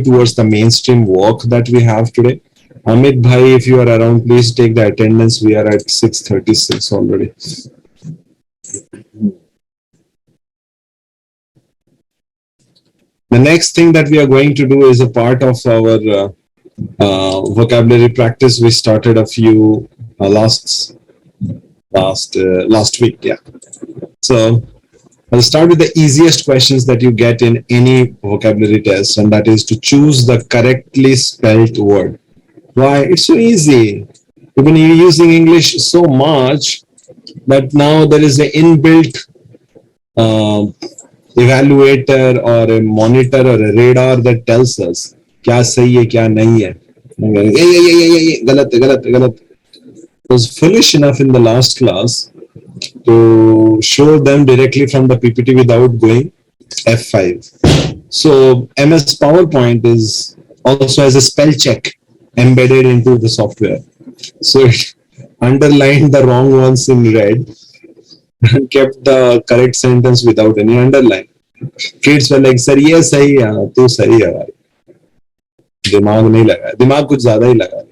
towards the mainstream walk that we have today. Amit Bhai, if you are around, please take the attendance. We are at 6:36 already. The next thing that we are going to do is a part of our vocabulary practice. We started a few last week. Yeah. So I'll start with the easiest questions that you get in any vocabulary test, and that is to choose the correctly spelled word. Why? It's so easy. You've been using English so much that now there is an inbuilt evaluator or a monitor or a radar that tells us क्या सही है क्या नहीं है. ये गलत है गलत है गलत. I was foolish enough in the last class to show them directly from the PPT without going F5. So MS PowerPoint is also has a spell check embedded into the software. So it underlined the wrong ones in red and kept the correct sentence without any underline. Kids were like, sir, ये सही है, तू सही है भाई. दिमाग नहीं लगा, दिमाग कुछ ज्यादा ही लगा.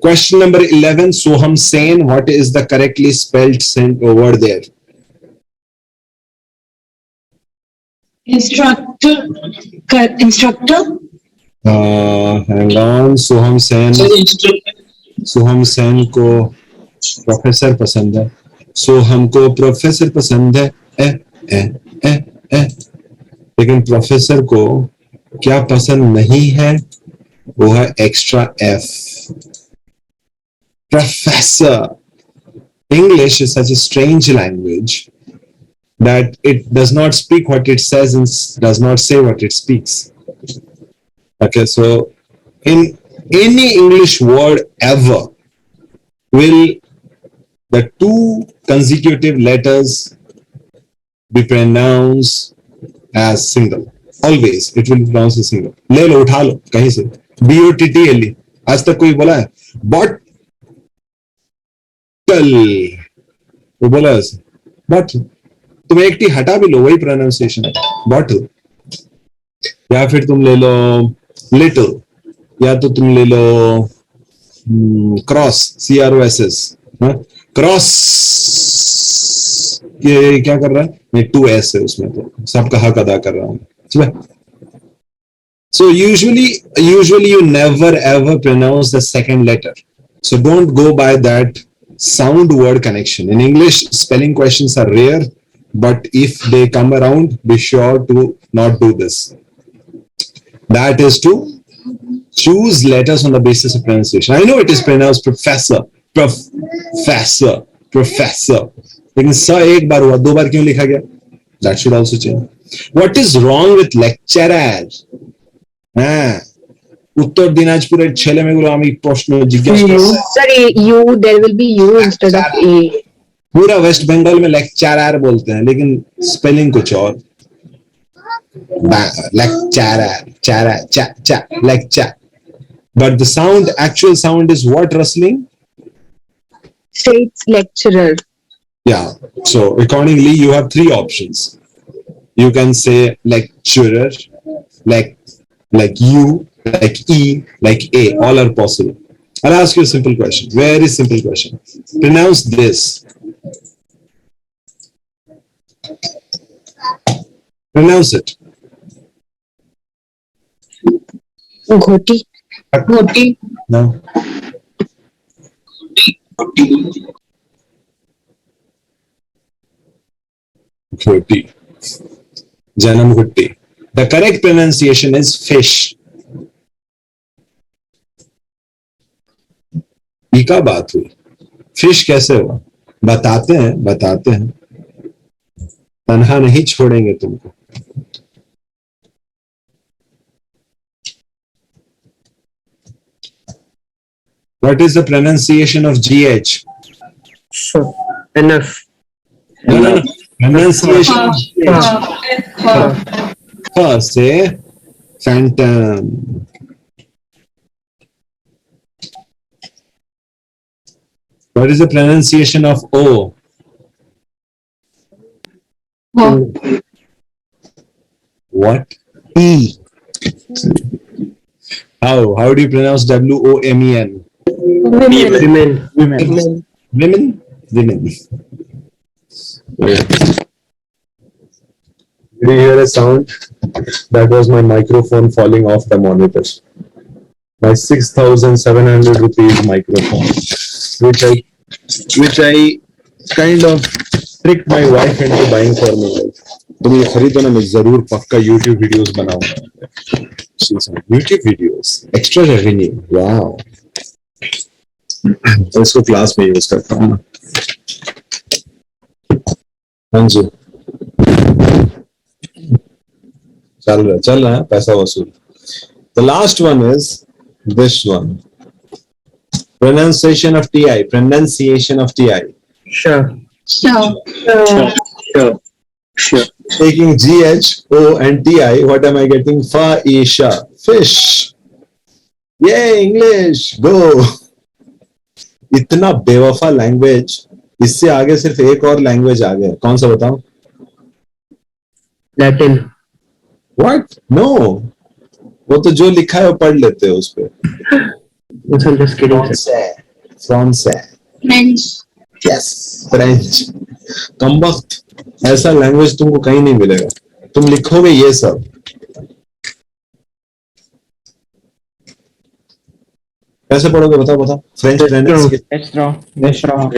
Question number 11, Soham Sen, what is the correctly spelled word there? Instructor. Hang on, Soham Sen को प्रोफेसर पसंद है. सोहम को प्रोफेसर पसंद है. लेकिन प्रोफेसर को क्या पसंद नहीं है, वो है extra F. Professor. English is such a strange language that it does not speak what it says and does not say what it speaks. Okay, so in any English word ever, will the two consecutive letters be pronounced as single? Always, it will be pronounced as single. ले लो, उठा लो कहीं से. BOTTLE. आज तक कोई बोला है? But वो बोला ऐसे. बॉटल. तुम एक टी हटा भी लो, वही प्रोनाउंसिएशन है. बॉटल. या फिर तुम ले लो लिटिल, या तो तुम ले लो क्रॉस, CROSS. क्रॉस ये क्या कर रहा है? मैं 2S है उसमें, तो सबका हक अदा कर रहा हूं. So usually you never ever pronounce the second letter. So don't go by that sound word connection. In English, spelling questions are rare, but if they come around, be sure to not do this. That is to choose letters on the basis of pronunciation. I know it is pronounced professor. लेकिन स एक बार हुआ, दो बार क्यों लिखा गया? That should also change. What is wrong with lecturer? উত্তর দিনাজপুরের ছেলে মেয়েগুলো আমি প্রশ্ন জিজ্ঞাসা করছি. Sir, you, there will be you instead of A. पूरा वेस्ट बंगाल में लेक्चरर बोलते हैं, लेकिन स्पेलिंग कुछ और. Lecture. But the sound, actual sound is what, Rustling? States lecturer. Yeah. So accordingly, you have three options. You can say lecturer, like you, like E, like A. All are possible. I'll ask you a simple question. Very simple question. Pronounce this. Pronounce it. Ghoti. No. Ghoti. Janam Ghutti. The correct pronunciation is fish. क्या बात हुई? Fish कैसे हुआ? बताते हैं. तन्हा नहीं छोड़ेंगे तुमको. What is the pronunciation of GH? Sure. Enough. No. Pronunciation of GH. Say phantom. What is the pronunciation of O? What? E. How do you pronounce WOMEN? Women. Women. Women. Did you hear a sound? That was my microphone falling off the monitor. My 6,700 rupees microphone, which I kind of tricked my wife into buying for me. तुम ये खरीदो ना, मैं जरूर पक्का YouTube videos बनाऊंगा. YouTube videos, extra revenue. Wow. तो इसको क्लास में यूज करता हूँ. हाँ जी. चल रहा है पैसा वसूल. The last one is this one. Pronunciation of TI. Sure. Taking GHO and TI, what am I getting? Fa-isha. Fish. Yay, English. Go. इतना बेवफा लैंग्वेज, इससे आगे सिर्फ एक और लैंग्वेज आ गया. कौन सा बताओ? Latin. What? No. वो तो जो लिखा है वो पढ़ लेते हो उस पे. I'm just kidding. Francais. French. Yes. French. कमबख्त. ऐसा लैंग्वेज तुमको कहीं नहीं मिलेगा. तुम लिखोगे ये सब. कैसे पढ़ोगे? बताओ. फ्रेंच कर लो. Restaurant. No. Restaurant.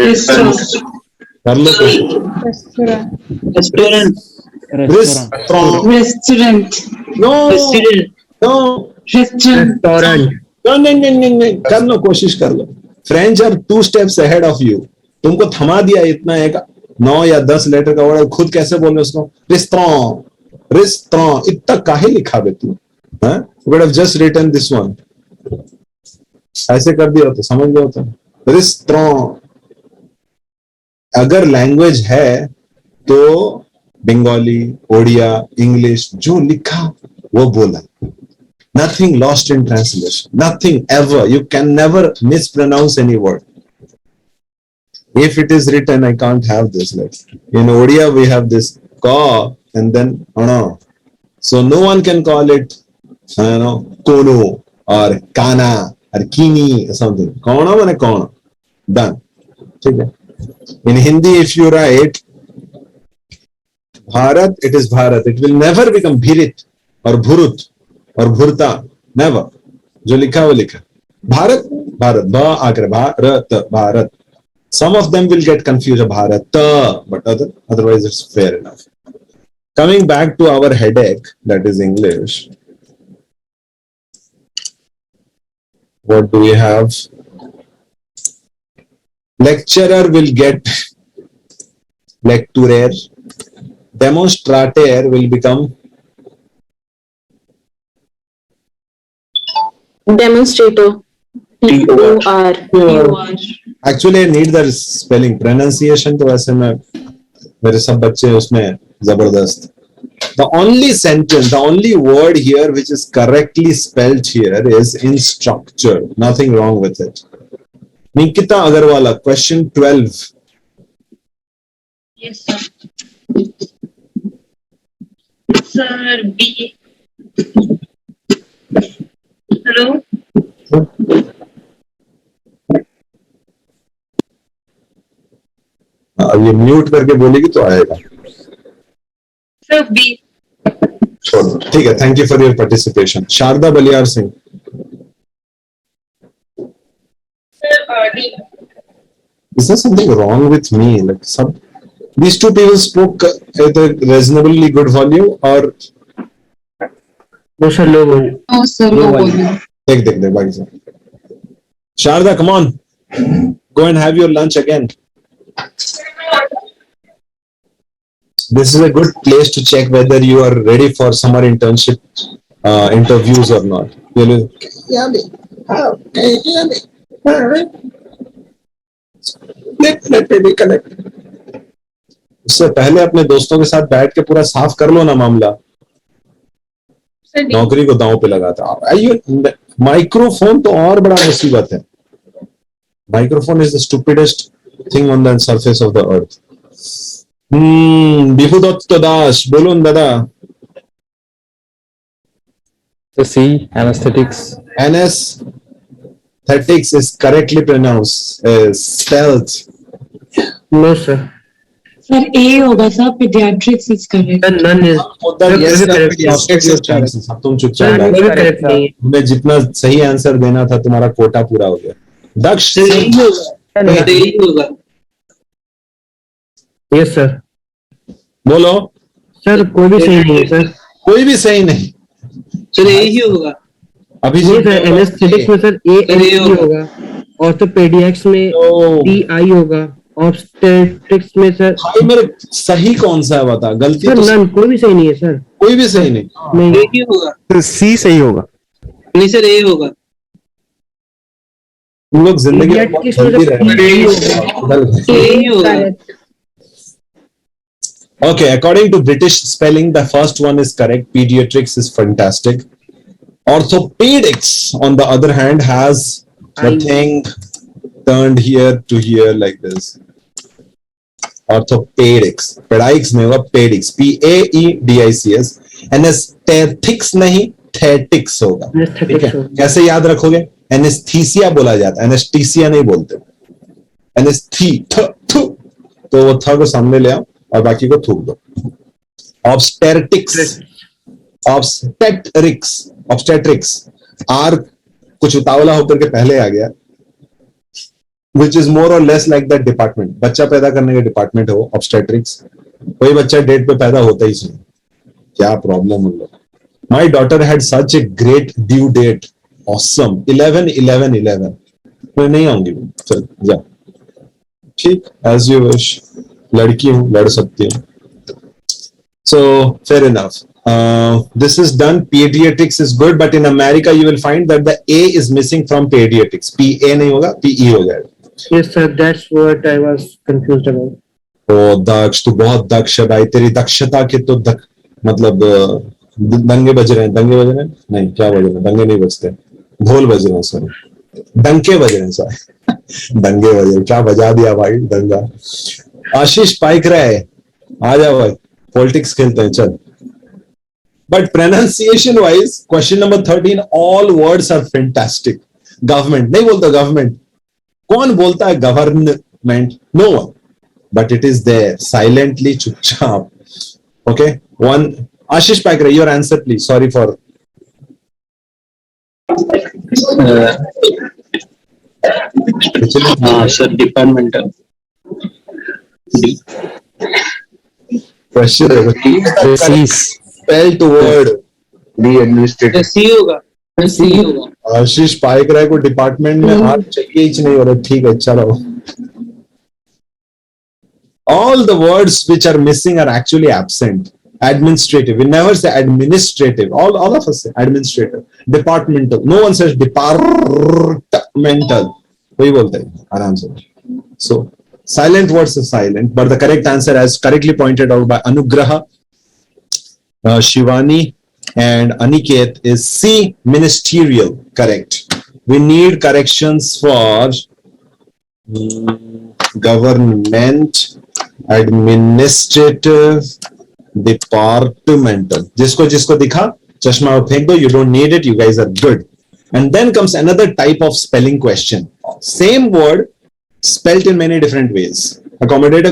नहीं. कर लो, कोशिश कर लो. French are 2 steps ahead of you. तुमको थमा दिया इतना एक 9 या 10 लेटर का वर्ड, खुद कैसे बोल रहे उसको? रेस्टोरेंट. इतना काहे लिखा बे तू? हाँ? Would have just written this one. ऐसे कर दिया तो समझ गया होता. रेस्टोरेंट. अगर लैंग्वेज है तो बंगाली, ओडिया, इंग्लिश, जो लिखा वो बोला. Nothing lost in translation. Nothing ever. You can never mispronounce any word. If it is written, I can't have this. Like in Odia, we have this ka and then ana. So no one can call it, kono or kana or kini or something. Kono mane kono. Done. Okay. In Hindi, if you write Bharat, it is Bharat. It will never become Bhirit or Bhurut or Bhurta. Never. जो लिखा वो लिखा. Bharat, ba agar Bharat, Bharat. Some of them will get confused. Bharat, but otherwise it's fair enough. Coming back to our headache, that is English. What do we have? Lecturer will get lecturer. Demonstrator will become Demonstrator. P-O-R. Actually, I need the spelling. Pronunciation तो वैसे मैं मेरे सब बच्चे उसमें जबरदस्त. The only sentence, the only word here which is correctly spelled here is in structure. Nothing wrong with it. Nikita Agarwala, question 12. Yes, sir. Sir, B. Hello? अब ये म्यूट करके बोलेगी तो आएगा. Sir, B. छोड़ो, ठीक है. Thank you for your participation. Sharda Baliyar Singh. Sir, D. Is there something wrong with me? Like these two people spoke at a reasonably good volume or No, sir, low volume. No, sir, low volume. देख बाकी सब. Sharda, come on. Go and have your lunch again. This is a good place to check whether you are ready for summer internship interviews or not. Can you hear me? How? Can you hear me? All right. Let me be connected. उससे पहले अपने दोस्तों के साथ बैठ के पूरा साफ कर लो ना मामला. नौकरी को दांव पे लगाता. माइक्रोफोन तो और बड़ा मुसीबत है. Microphone is the stupidest thing on the surface of the earth. Bibhudatta Das, बोलून दादा. So C, anesthetics. Anesthetics is correctly pronounced. Spelled. No, sir. Sir, A होगा sir. Pediatrics is correct. Sir, none is. Yes, Sir, correct. pediatrics is chances. अब तुम चुपचाप Sir, बैठो। कोई भी correct नहीं है. तुम्हें जितना सही आंसर देना था तुम्हारा कोटा पूरा हो गया। दक्ष Yes, sir. बोलो। Sir, कोई भी सही नहीं है, sir. कोई भी सही नहीं। सर यही ही होगा। अभी नहीं सर, एनेस्थेटिक्स में सर A होगा, ऑर्थोपेडिक्स में PI होगा, ऑब्स्टेट्रिक्स में सर मेरे सही कौन सा है बता? गलती सर तो नन, कोई भी सही नहीं है सर. कोई भी सही नहीं। नहीं, यही होगा। सी सही होगा। नहीं सर यही होगा। तुम लोग जिंदगी में बहुत Pediatrics जल्दी रहे। यही होगा। Okay, according to British spelling, the first one is correct. Pediatrics is fantastic. Orthopedics, on the other hand, has the thing turned here to here like this. Orthopedics. Pedics नहीं होगा, pedics. PAEDICS. Anesthetics नहीं, thetics होगा। ठीक है? anesthetics होगा. कैसे याद रखोगे? Anesthesia बोला जाता है, anesthesia नहीं बोलते। तो वो थ को सामने ले आओ और बाकी को थूक दो। Obstetrics. R कुछ उतावला होकर के पहले आ गया, which is more or less like that department. बच्चा पैदा करने का डिपार्टमेंट हो obstetrics. कोई बच्चा डेट पे पैदा होता ही नहीं, क्या प्रॉब्लम उन लोग। My daughter had such a great due date. Awesome. 11/11/11. मैं नहीं आऊंगी, चल जा। ठीक, as you wish. लड़की हूँ, लड़ सकती हूँ। So fair enough. This is done. Pediatrics is good, but in America you will find that the A is missing from pediatrics. PA नहीं होगा, PE हो जाएगा। Yes sir, that's what I was confused about. तो दक्ष, तू बहुत दक्ष है भाई। तेरी दक्षता के तो मतलब दंगे बज रहे हैं। दंगे बज रहे हैं? नहीं, क्या बज रहे हैं? दंगे नहीं बजते, ढोल बज रहे हैं। सॉरी, डंके बज रहे हैं। सॉरी, दंगे बज रहे। क्या बजा दिया भाई, दंगा। आशीष पाइक रहा है, आ जाओ भाई, पॉलिटिक्स खेलते हैं, चल। But pronunciation wise, question number 13, all words are fantastic. Government नहीं बोलता government. कौन बोलता है government? No one. But it is there silently, चुपचाप. Okay, one. Ashish Paikra, your answer please. Sorry for. Sir departmental. Question spelled word. D administrative. C होगा। C होगा। आशीष पाइक राय को department में हाथ चाहिए ही नहीं हो रहा। ठीक है, अच्छा रहो। All the words which are missing are actually absent. Administrative, we never say administrative. All of us say administrative. Departmental, no one says departmental. वही बोलते हैं आराम से। So silent words are silent, but the correct answer, as correctly pointed out by Anugraha, Shivani and Aniket, is C, ministerial. Correct. We need corrections for government, administrative, departmental. जिसको दिखा चश्मा फेंक दो. You don't need it. You guys are good. And then comes another type of spelling question. Same word spelled in many different ways. Accommodate.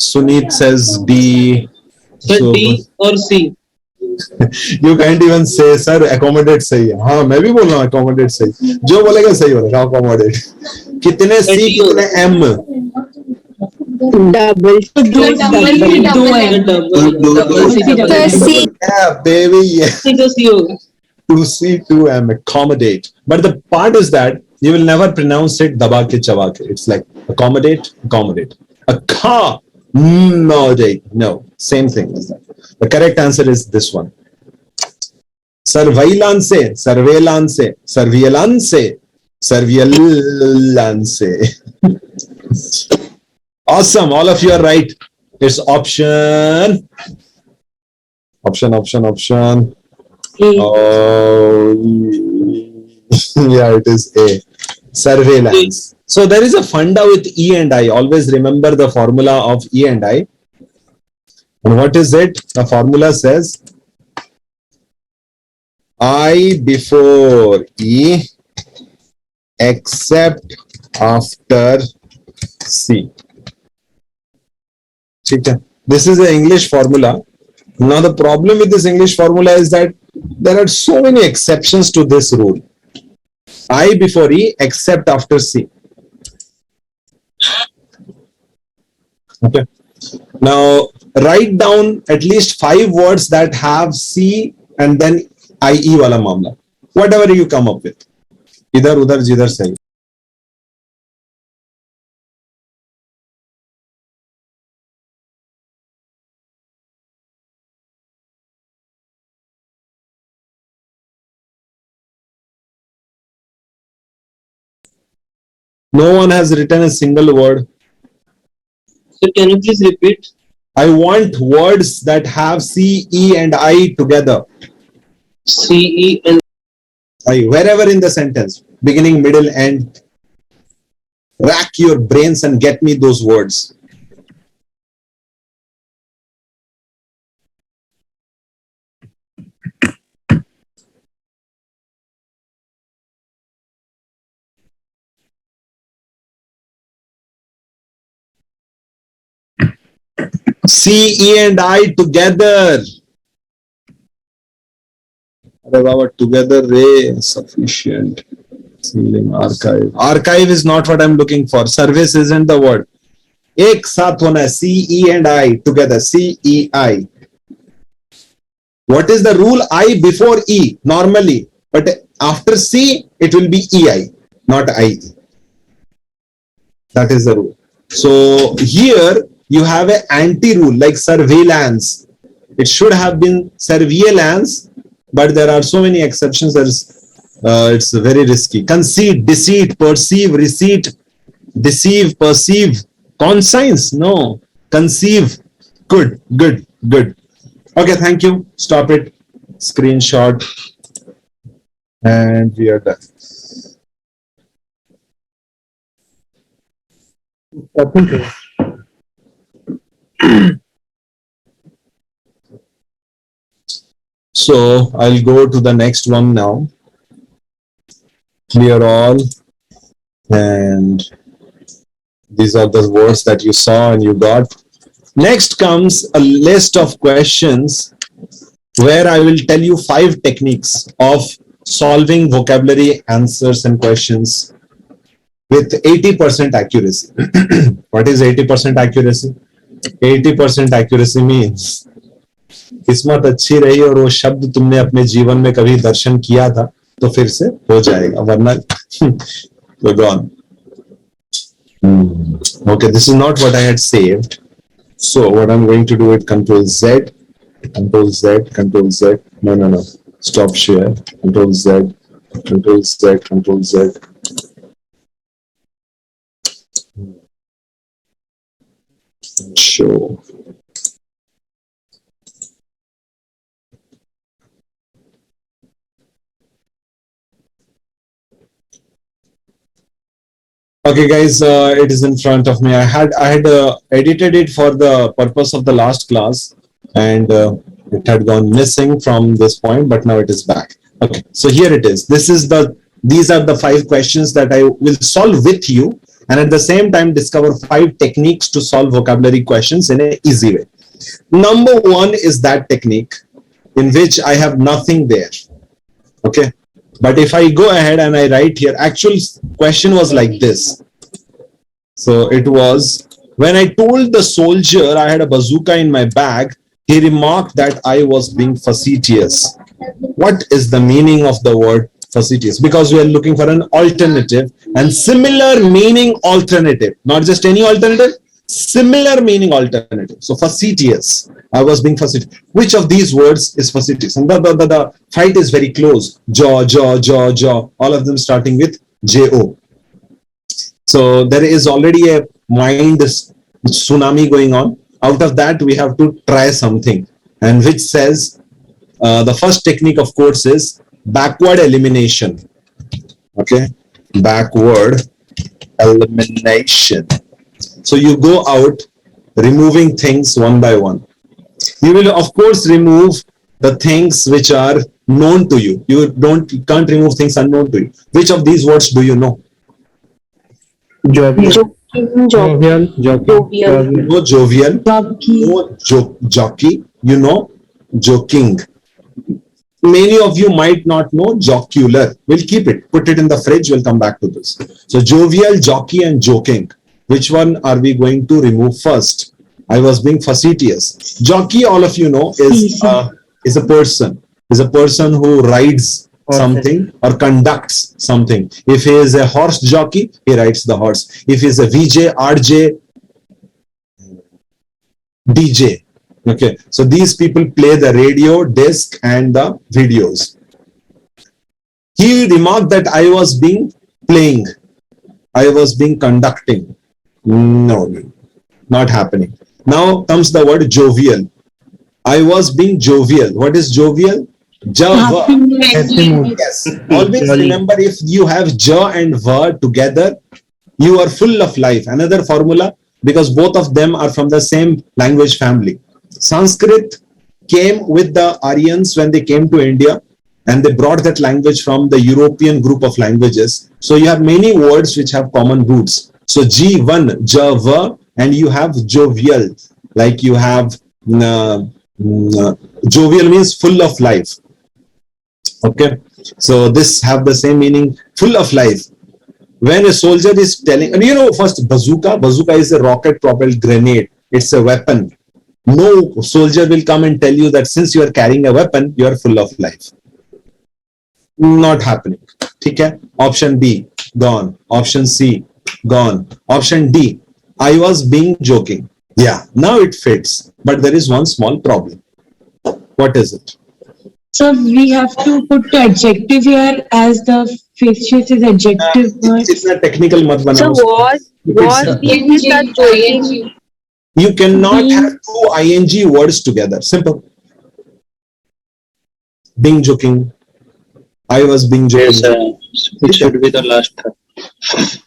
Sunit says D. Sir D और सी। You can't even say sir accommodate सही है। हाँ, मैं भी बोल रहा हूँ accommodate सही। जो बोलेगा सही बोलेगा accommodate। कितने C कितने M? Double. Yeah, baby, yeah. सी तो सी होगा। 2C 2M, accommodate. But the part is that you will never pronounce it daba ke chaba ke. It's like accommodate. Accommodate. No, same thing as that. The correct answer is this one. Surveillance. Awesome. All of you are right. It's option. Oh, yeah, it is A. Surveillance. So there is a funda with E and I. Always remember the formula of E and I. And what is it? The formula says I before E except after C. This is the English formula. Now the problem with this English formula is that there are so many exceptions to this rule. I before E except after C. Okay. Now write down at least 5 words that have C and then IE wala mamla. Whatever you come up with. Idhar udhar jidhar sahi. No one has written a single word. So can you please repeat? I want words that have C, E and I together. C, E and I, wherever in the sentence, beginning, middle, end. Rack your brains and get me those words. C, E and I together. Together, Ray, sufficient. Ceiling, archive. Archive is not what I'm looking for. Service isn't the word. एक साथ होना है. C, E and I together. C, E, I. What is the rule? I before E normally, but after C it will be EI, not IE. That is the rule. So here you have an anti-rule like surveillance. It should have been surveillance, but there are so many exceptions that it's very risky. Conceit, deceit, perceive, receipt, deceive, perceive, conscience, no, conceive. Good, good, good. Okay, thank you. Stop it. Screenshot. And we are done. So I'll go to the next one now. Clear all. And these are the words that you saw and you got. Next comes a list of questions where I will tell you 5 techniques of solving vocabulary answers and questions with 80% accuracy. What is 80% accuracy? 80% accuracy means किस्मत अच्छी रही और वो शब्द तुमने अपने जीवन में कभी दर्शन किया था तो फिर से हो जाएगा वरना तो gone. Okay, this is not what I had saved. So what I'm going to do is Control Z, Control Z, Control Z. No. Stop share. Control Z, Control Z, Control Z. Show. Okay, guys, it is in front of me. I had edited it for the purpose of the last class, and it had gone missing from this point, but now it is back. Okay, so here it is. These are the 5 questions that I will solve with you, and at the same time discover 5 techniques to solve vocabulary questions in an easy way. Number 1 is that technique in which I have nothing there. Okay. But if I go ahead and I write here, actual question was like this. So it was, when I told the soldier I had a bazooka in my bag, he remarked that I was being facetious. What is the meaning of the word facetious? Because we are looking for an alternative and similar meaning alternative, not just any alternative, similar meaning alternative. So facetious. I was being facetious. Which of these words is facetious? And the fight is very close. Jaw. All of them starting with J-O. So there is already a mind tsunami going on. Out of that, we have to try something. And which says, the first technique, of course, is backward elimination. Okay? Backward elimination. So you go out removing things one by one. You will, of course, remove the things which are known to you. You can't remove things unknown to you. Which of these words do you know? Jovial. Jovial. Jovial. You know jovial, Jockey. you know jockey, you know joking. Many of you might not know jocular. We'll keep it, put it in the fridge, we'll come back to this. So jovial, jockey and joking. Which one are we going to remove first? I was being facetious. Jockey, all of you know, is a person who rides something or conducts something. If he is a horse jockey, he rides the horse. If he is a VJ, RJ, DJ. Okay, so these people play the radio, disc, and the videos. He remarked that I was being playing, I was being conducting. No, not happening. Now comes the word jovial. I was being jovial. What is jovial? Ja, yes. Always remember, if you have ja and va together, you are full of life. Another formula, because both of them are from the same language family. Sanskrit came with the Aryans when they came to India, and they brought that language from the European group of languages. So you have many words which have common roots. So G1, Java, and you have jovial. Like you have jovial means full of life. Okay, so this have the same meaning, full of life. When a soldier is telling, and you know, first bazooka is a rocket propelled grenade. It's a weapon. No soldier will come and tell you that since you are carrying a weapon, you are full of life. Not happening. Okay? Option B, gone. Option C, gone. Option D, I was being joking. Yeah, now it fits. But there is one small problem. What is it? So we have to put the adjective here as the fictitious is adjective word. It's a technical mat banao. So was being that joking? You cannot have two ing words together. Simple. Being joking. I was being joking. Yes, it should be the last.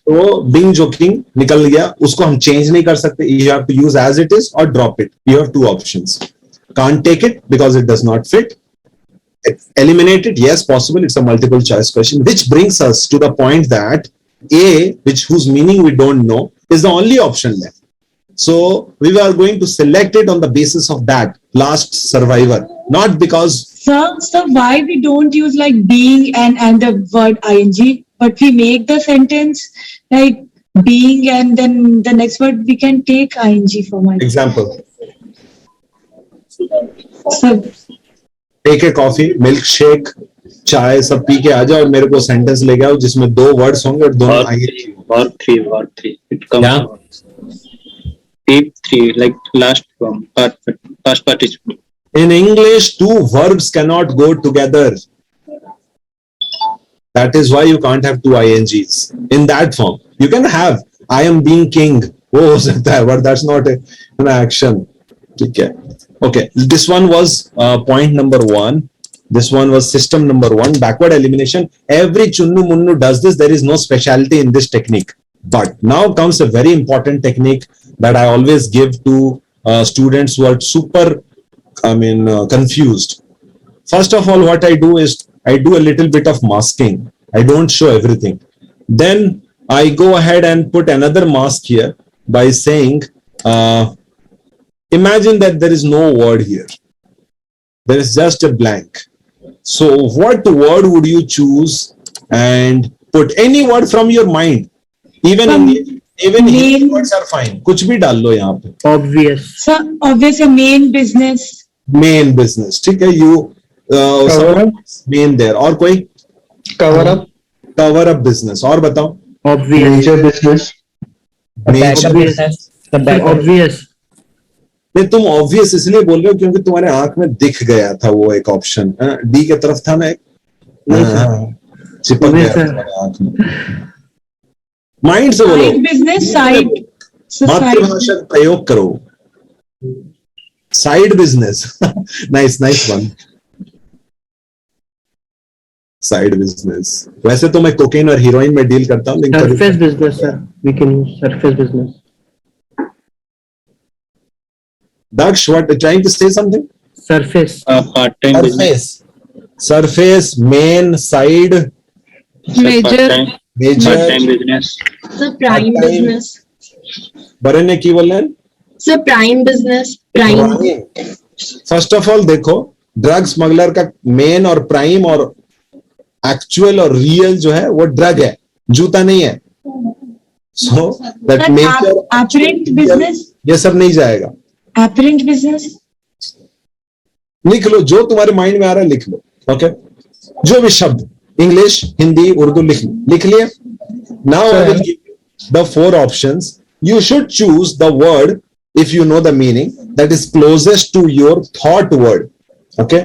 So being joking निकल गया. उसको हम change नहीं कर सकते. You have to use as it is or drop it. You have two options. Can't take it because it does not fit. Eliminate it. Yes, possible. It's a multiple choice question, which brings us to the point that A, whose meaning we don't know, is the only option left. So we are going to select it on the basis of that last survivor, not because. So why we don't use like being and the word ing, but we make the sentence like being and then the next word we can take ing for my Example. So take a coffee, milk shake, चाय सब P के आ जाओ और मेरे को sentence ले आओ जिसमें दो वर्ड्स होंगे और दोनों Verb three. It comes. Yeah. Type 3, like last form, past participle. In English, two verbs cannot go together. That is why you can't have two ings in that form. You can have I am being king. वो हो सकता है, but that's not an action. ठीक है. Okay, this one was point number 1. This one was system number 1, backward elimination. Every chunnu munnu does this. There is no specialty in this technique. But now comes a very important technique that I always give to students who are super, confused. First of all, what I do is I do a little bit of masking. I don't show everything. Then I go ahead and put another mask here by saying, imagine that there is no word here. There is just a blank. So what word would you choose and put? Any word from your mind. Even English words are fine. कुछ भी डाल लो यहाँ पे. Obvious. So obvious main business. Main business. ठीक है. You main there. और कोई? Cover up. Cover up business. और बताओ. Obvious. Major business. Major business. Obvious. नहीं, तुम ऑब्वियस इसलिए बोल रहे हो क्योंकि तुम्हारे आंख में दिख गया था वो एक ऑप्शन. डी के तरफ था ना एक. चिपक गया तुम्हारे आंख में. माइंड से बोलो. Business side. मातृभाषा का प्रयोग करो. Side business. Nice one. Side business. वैसे तो मैं कोकेन और हीरोइन में डील करता हूँ. Surface business sir. We can use surface business. Daksh, what trying to say something? surface, part-time business. Surface, main, side, Major. major, Part-time business. The prime Part-time. business. बड़े ने की बोल रहे हैं? The prime business. Prime. First of all देखो, drug smuggler का main और prime और एक्चुअल और रियल जो है वो ड्रग है, जूता नहीं है. So that major apparent business. ये सब नहीं जाएगा. Apparent business. लिख लो जो तुम्हारे माइंड में आ रहा है, लिख लो. ओके, जो भी शब्द, इंग्लिश, हिंदी, उर्दू लिख लिए. Now I will give the 4 options. You should choose the word, if you know the meaning, that is closest to your thought word. Okay,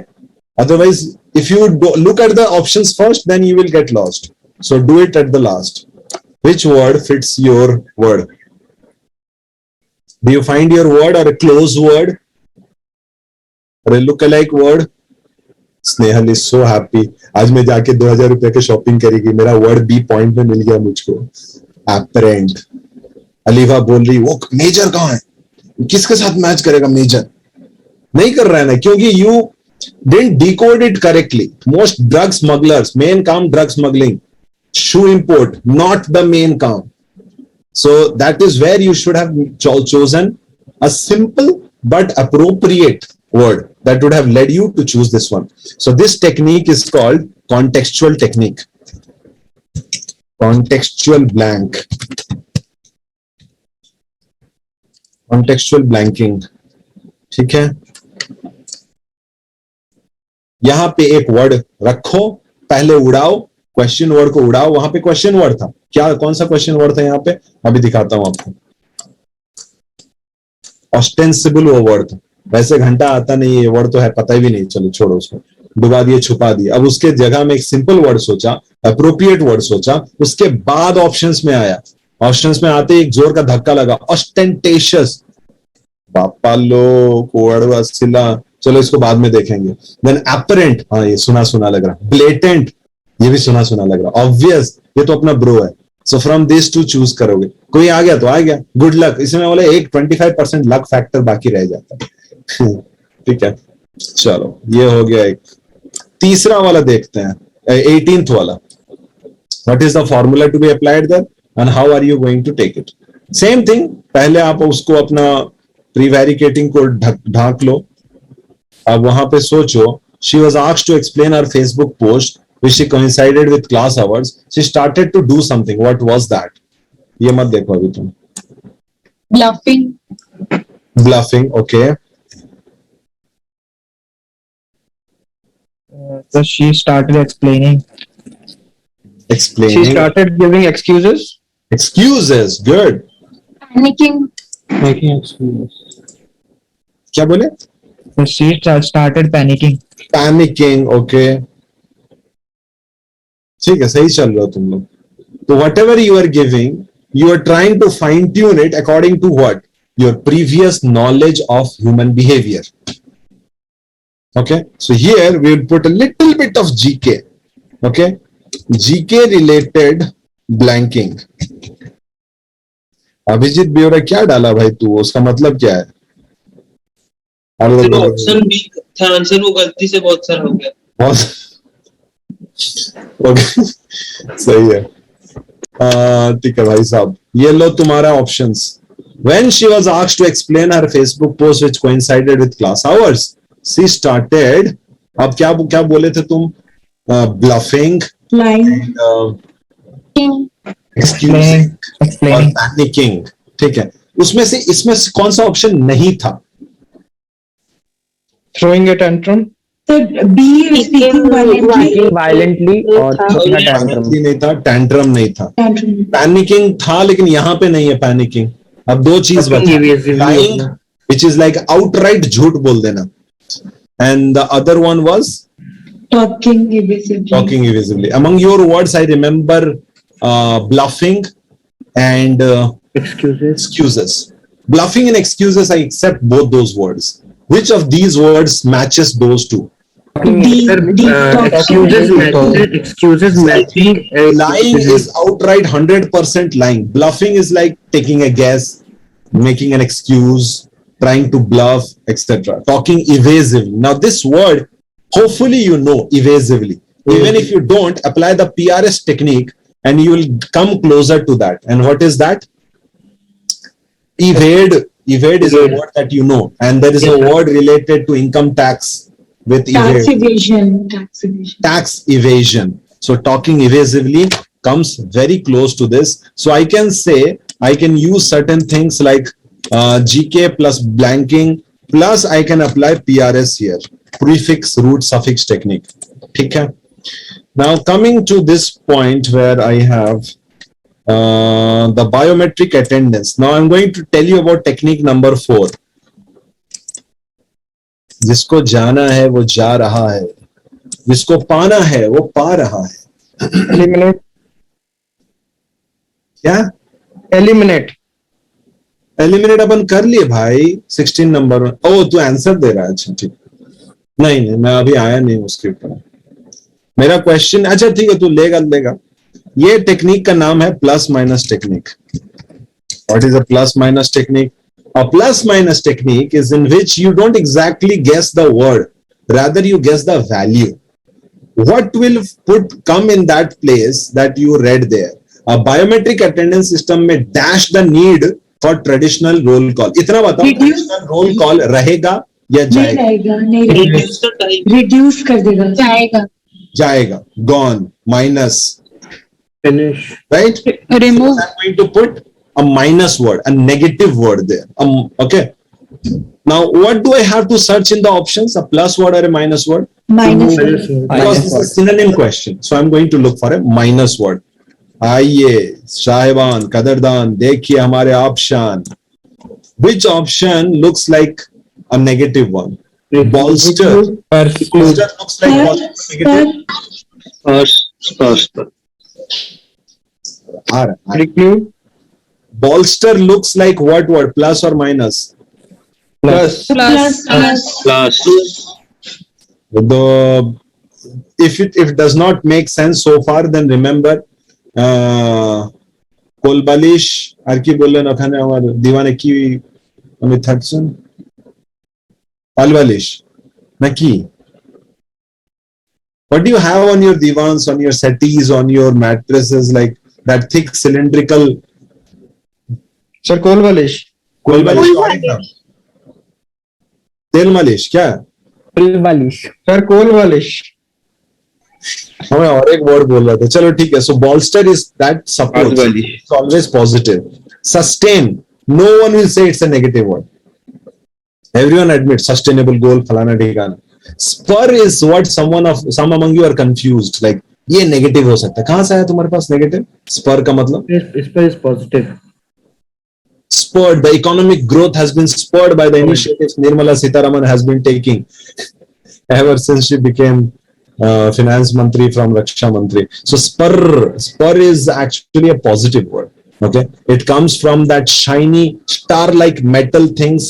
otherwise if you look at the options first, then you will get lost. So do it at the last. Which word fits your word? Do you find your word or a close word or a look-alike word? Snehal is so happy. आज मैं जाके 2000 रुपए के shopping करेगी, मेरा word B point में मिल गया मुझको. Apparent. अलीफा बोल रही वो मेजर कहाँ है, किसके साथ मैच करेगा मेजर? नहीं कर रहा है ना, क्योंकि you didn't decode it correctly. Most drug smugglers main काम drug smuggling, shoe import, not the main काम. So that is where you should have chosen a simple but appropriate word that would have led you to choose this one. So this technique is called contextual technique. Contextual blank. Contextual blanking. ठीक है, यहां पे एक word रखो, पहले उड़ाओ, question word को उड़ाओ. वहां पे क्वेश्चन वर्ड था क्या? कौन सा क्वेश्चन वर्ड था यहाँ पे? अभी दिखाता हूं आपको. ऑस्टेंसिबल वो वर्ड था. वैसे घंटा आता नहीं, ये वर्ड तो है पता भी नहीं. चलो छोड़ो उसको, डुबा दिए, छुपा दिए. अब उसके जगह में एक सिंपल वर्ड सोचा, अप्रोप्रिएट वर्ड सोचा, उसके बाद ऑप्शंस में आया. ऑप्शंस में आते एक जोर का धक्का लगा, ऑस्टेंटेशियस. बापा लो कोड़वा सिला, चलो इसको बाद में देखेंगे. देन अपरेंट, हाँ ये सुना सुना लग रहा. ब्लेटेंट, ये भी सुना सुना लग रहा. ऑब्वियस, ये तो अपना ब्रो है. So from this two choose करोगे. कोई आ गया तो आ गया, गुड लक. इसमें बोले एक 25% लक फैक्टर बाकी रह जाता है. ठीक है, चलो ये हो गया. एक तीसरा वाला देखते हैं, 18th वाला. What is the formula to be applied there and how are you going to take it? Same thing, पहले आप उसको अपना प्रीवेरिकेटिंग को ढांक लो. अब वहां पे सोचो, she was asked to explain her Facebook post which she coincided with class hours. She started to do something. What was that? ये मत देखो अभी तुम. Bluffing. Bluffing, okay. So she started explaining. Explaining. She started giving excuses. Excuses, good. Panicking. Making excuses. क्या बोले? So she started panicking. Panicking, okay. ठीक है, सही चल रहे हो तुम लोग. तो whatever you are giving, you are trying to fine tune it according to what? Your previous knowledge of human behavior. Okay, so here we will put a little bit of GK. Okay, GK related blanking. Abhijit ब्योरा क्या डाला भाई तू? उसका मतलब क्या है? Option B था आंसर, वो गलती से बहुत सारा हो गया. बहुत ओके, सही है. ठीक है भाई साहब, ये लो तुम्हारा options. When she was asked to explain her Facebook post which coincided with class hours, she started. अब क्या बोले थे तुम? Bluffing, Lying. excusing और Explaining. panicking. ठीक है, उसमें से इसमें से कौन सा ऑप्शन नहीं था? Throwing a tantrum. So B is speaking violently. violently और थोड़ा tantrum. नहीं था, tantrum नहीं था. Tantrum. Panicking था, लेकिन यहाँ पे नहीं है panicking. अब दो चीज बची. Lying, which is like outright झूठ बोल देना, and the other one was Talking evasively. talking evisively. Among your words, I remember bluffing and excuses. Bluffing and excuses, I accept both those words. Which of these words matches those two? Excuses matching. Lying is outright 100% lying. Bluffing is like taking a guess, making an excuse, trying to bluff, etc. Talking evasively. Now, this word, hopefully you know evasively. Even if you don't, apply the PRS technique and you will come closer to that. And what is that? Evade. Evade is a word that you know. And there is a word related to income tax with Tax evade. evasion. Tax evasion. Tax evasion. So talking evasively comes very close to this. So I can say, I can use certain things like GK plus blanking, plus I can apply PRS here. Prefix, root, suffix technique. Okay. Now coming to this point where I have the biometric attendance. Now I'm going to tell you about technique number 4. जिसको जाना है वो जा रहा है, जिसको पाना है वो पा रहा है. Eliminate. क्या? Eliminate. एलिमिनेट अपन कर लिए भाई 16 नंबर में. ओ तू आंसर दे रहा है. अच्छा ठीक. नहीं मैं अभी आया नहीं उसके ऊपर. मेरा क्वेश्चन. अच्छा ठीक है, तू लेगा. ये टेक्निक का नाम है plus minus technique. What is a plus minus technique? A plus minus technique is in which you don't exactly guess the word, rather you guess the value. What will come in that place that you read there? A biometric attendance system may dash the need for traditional roll call. इतना बताओ, traditional roll call रहेगा या नहीं जाएगा? रहेगा, नहीं रहेगा. Reduce कर देगा. जाएगा. Gone. Minus. Finish. Right? Remove. So I'm going to put a minus word, a negative word there. Okay. Now, what do I have to search in the options? A plus word or a minus word? Minus. Because this is a synonym question. So I'm going to look for a minus word. आइए साहिबान कदरदान देखिए हमारे option. Which option looks like a negative one? Bolster. Bolster looks like negative. Spur. Preclude. Bolster looks like what word? Plus or minus? Plus. The if it does not make sense so far, then remember কোলবালিশ আর কি বললেন ওখানে আমার দিওয়ানে কি আমি থাকছেন আলবালিশ নাকি? What do you have on your divans, on your settees, on your mattresses, like that thick cylindrical? Sir, कोलबालिश. कोलबालिश तेल मालिश क्या? कोलबालिश. Sir, कोलबालिश. हमें और एक वर्ड बोल रहा था. चलो ठीक है. So bolster is that support. It's always positive. Sustain. No one will say it's a negative word. Everyone admits sustainable goal फलाना ठिकाना. Spur is what some among you are confused. Like ये negative हो सकता है. कहाँ से आया तुम्हारे पास negative? Spur का मतलब? Spur is positive. Spurred. The economic growth has been spurred by the initiatives Nirmala Sitharaman has been taking ever since she became finance mantri from Raksha mantri. So spur is actually a positive word. Okay, it comes from that shiny star-like metal things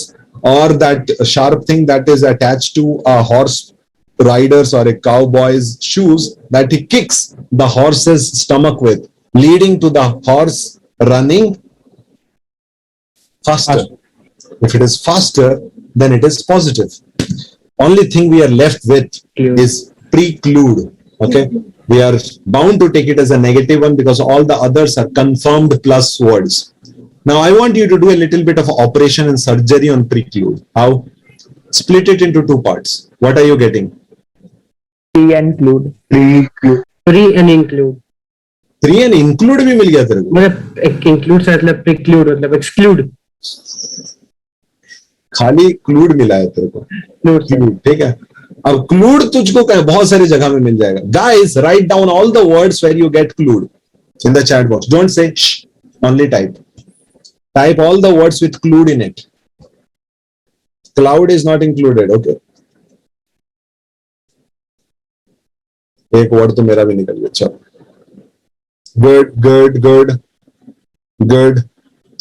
or that sharp thing that is attached to a horse rider's or a cowboy's shoes that he kicks the horse's stomach with, leading to the horse running faster. If it is faster, then it is positive. Only thing we are left with is preclude. Okay, we are bound to take it as a negative one because all the others are confirmed plus words. Now I want you to do a little bit of operation and surgery on preclude. How? Split it into 2 parts. What are you getting? Pre-include. Pre and include. Pre and include भी मिल गया तेरे को. मतलब include से मतलब preclude मतलब exclude. खाली clued मिला है तेरे को. ठीक है. अब क्लूड तुझको बहुत सारी जगह में मिल जाएगा. Guys, write down all the words where you get clued in the chat box. Don't say shh, only type. Type all the words with clued in it. Cloud is not included. Okay. एक word तो मेरा भी निकल गया. चलो. Good.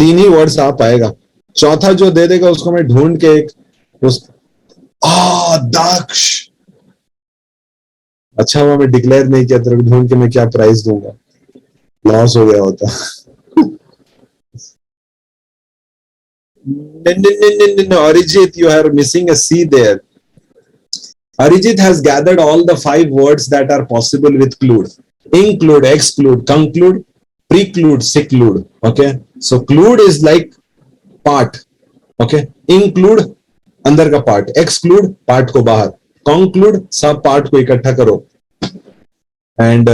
3 ही words आ पाएगा. चौथा जो दे देगा उसको मैं ढूंढ के दक्ष. अच्छा हुआ मैं डिक्लेयर नहीं किया तेरे को. ढूंढ के मैं क्या प्राइस दूंगा. लॉस हो गया होता. No, Arijit, you are missing a C there. Arijit has gathered all the 5 words that are possible with clude. Include, exclude, conclude, preclude, seclude. Okay. So clude is like part. Okay. Include अंदर का part. Exclude part को बाहर. Conclude सब part को इकट्ठा करो. And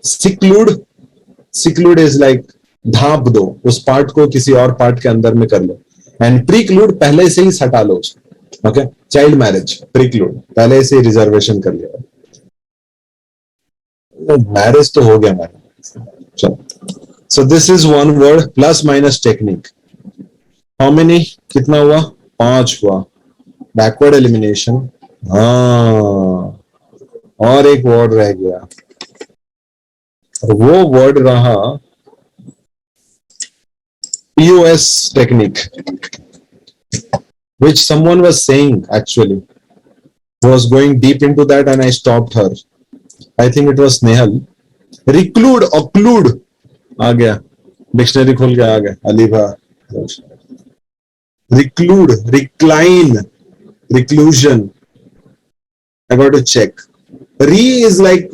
seclude is like ढांप दो उस part को किसी और part के अंदर में कर लो. And preclude पहले से ही सटा लो. Okay. Child marriage, preclude पहले से रिजर्वेशन कर लिया. मैरिज तो हो गया मैंने. चलो. So this is one word, plus minus technique. How many? कितना हुआ? 5 हुआ. Backward elimination. हाँ. और एक word रह गया. वो word रहा POS technique, which someone was saying actually. Was going deep into that and I stopped her. I think it was Nehal. Reclude, occlude. आ गया. Dictionary खोल के आ गया. Aliva. Reclude, recline, reclusion. I got to check. Re is like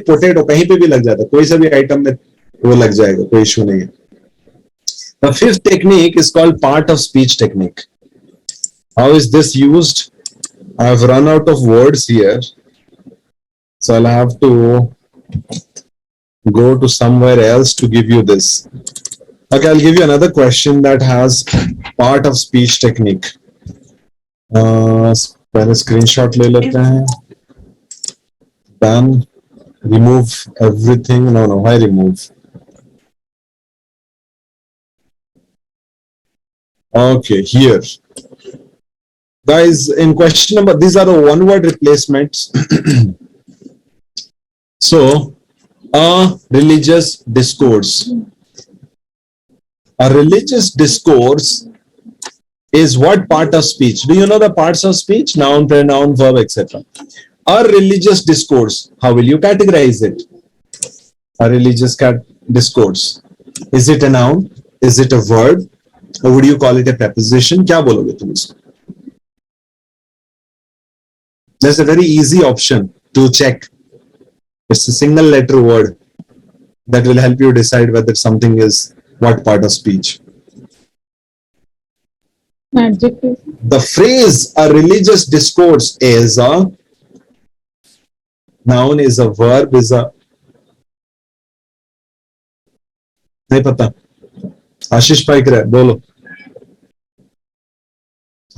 potato. कहीं पे भी लग जाता है. कोई सा भी item में वो लग जाएगा. कोई issue नहीं है. The 5th technique is called part of speech technique. How is this used? I have run out of words here. So I'll have to go to somewhere else to give you this. Okay, I'll give you another question that has part of speech technique. पहले screenshot ले लेते हैं. Done. Remove everything. No, why remove? Okay, here. Guys, in question number, these are the one-word replacements. So, a religious discourse. A religious discourse is what part of speech? Do you know the parts of speech? Noun, pronoun, verb, etc. A religious discourse. How will you categorize it? A religious discourse. Is it a noun? Is it a verb? Or would you call it a preposition? क्या बोलोगे तुम इसको? There's a very easy option to check. It's a single letter word that will help you decide whether something is what part of speech. Adjective. The phrase a religious discourse is a noun, is a verb, is a नहीं पता. आशीष पाइक रहे बोलो.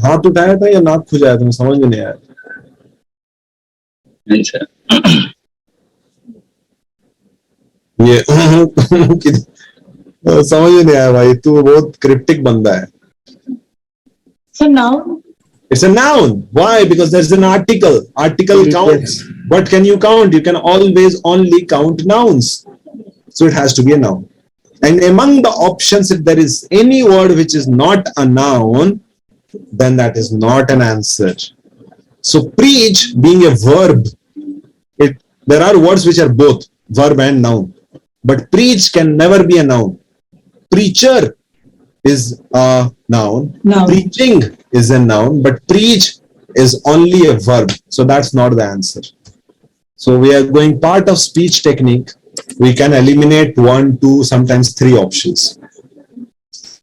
हाथ उठाया था या नाक खुजाया था? समझ में नहीं आया. ये समझ में नहीं आया भाई. तू बहुत क्रिप्टिक बंदा है. So noun. It's a noun. Why? Because there's an article. Article counts. What can you count? You can always only count nouns. So it has to be a noun. And among the options, if there is any word which is not a noun, then that is not an answer. So preach being a verb, there are words which are both verb and noun. But preach can never be a noun. Preacher is a noun. Preaching is a noun, but preach is only a verb. So that's not the answer. So we are going part of speech technique. We can eliminate 1, 2, sometimes 3 options.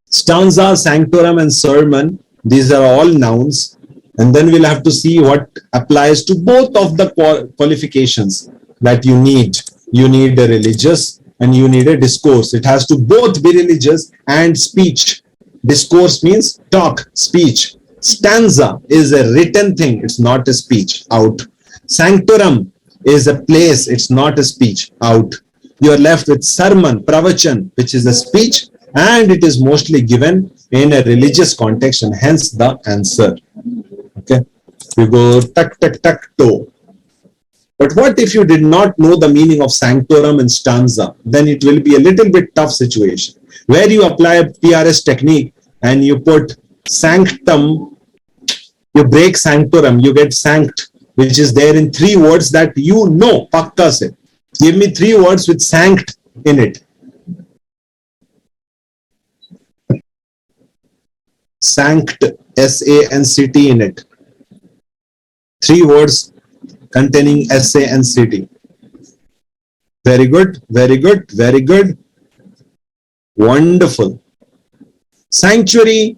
Stanza, sanctorum, and sermon, these are all nouns. And then we'll have to see what applies to both of the qualifications that you need. You need a religious and you need a discourse. It has to both be religious and speech. Discourse means talk, speech. Stanza is a written thing. It's not a speech. Out. Sanctorum is a place. It's not a speech. Out. You are left with sermon, pravachan, which is a speech, and it is mostly given in a religious context, and hence the answer. Okay. You go tak, tak, tak, to. But what if you did not know the meaning of sanctorum and stanza? Then it will be a little bit tough situation. Where you apply a PRS technique and you put sanctum, you break sanctorum, you get sanct, which is there in 3 words that you know, pakka se. Give me 3 words with sanct in it. Sanct, S-A-N-C-T in it. 3 words containing S-A-N-C-T. Very good, very good, very good. Wonderful. Sanctuary,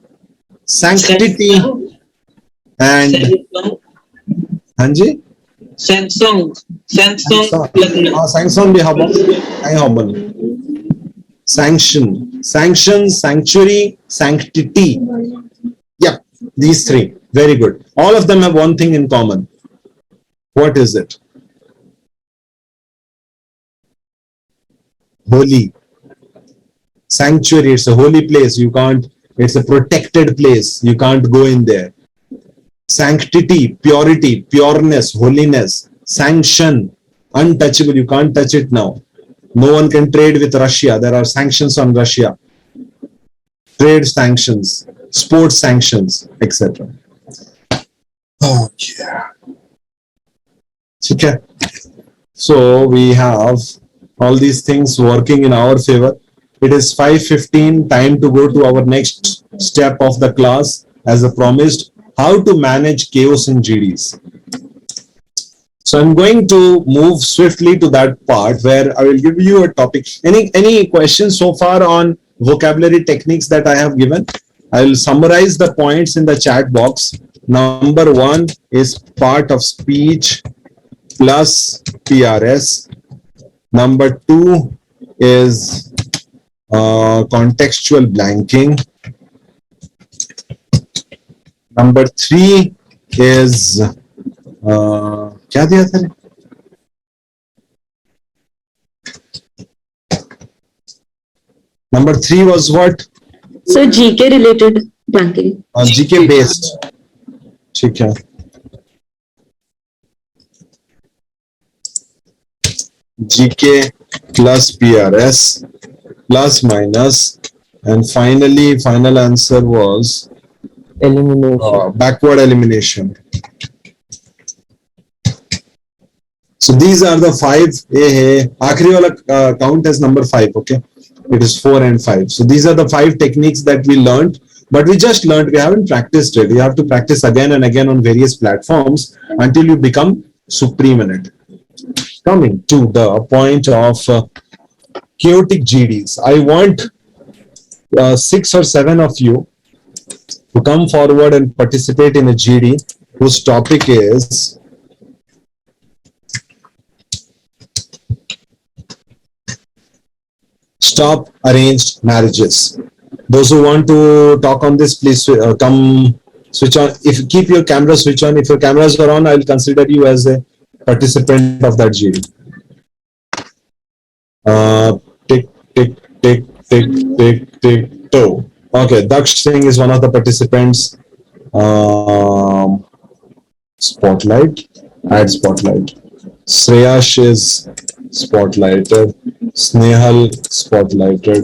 sanctity, and Hanji? Samsung Sanction bhi haba. Kahin haba nahi. Sanction, sanctuary, sanctity. Yep, these 3. Very good. All of them have one thing in common. What is it? Holy. Sanctuary, it's a holy place. You can't, it's a protected place. You can't go in there. Sanctity, purity, pureness, holiness. Sanction, untouchable. You can't touch it now. No one can trade with Russia. There are sanctions on Russia. Trade sanctions, sports sanctions, etc. Oh, yeah. Okay. So we have all these things working in our favor. It is 5:15, time to go to our next step of the class as promised, how to manage chaos in GDs. So I'm going to move swiftly to that part where I will give you a topic. Any questions so far on vocabulary techniques that I have given? I will summarize the points in the chat box. Number 1 is part of speech plus PRS. Number 2 is contextual blanking. Number 3 is क्या दिया था? Number 3 was what? So GK related banking. GK based. ठीक है. GK plus PRS plus minus, and finally final answer was Elimination. backward elimination. So these are the 5. आखिरी वाला count as number 5. Okay, it is 4 and 5. So these are the 5 techniques that we learned, but we just learned. We haven't practiced it. You have to practice again and again on various platforms until you become supreme in it. Coming to the point of chaotic GDs, I want 6 or 7 of you to come forward and participate in a GD whose topic is stop arranged marriages. Those who want to talk on this, please come switch on. If you keep your camera switch on, if your cameras are on, I will consider you as a participant of that GD. Tick, tick, tick, tick, tick, tick, toe. Okay, Daksh Singh is one of the participants. Spotlight, add spotlight. Shreyash is spotlighted. Snehal spotlighted.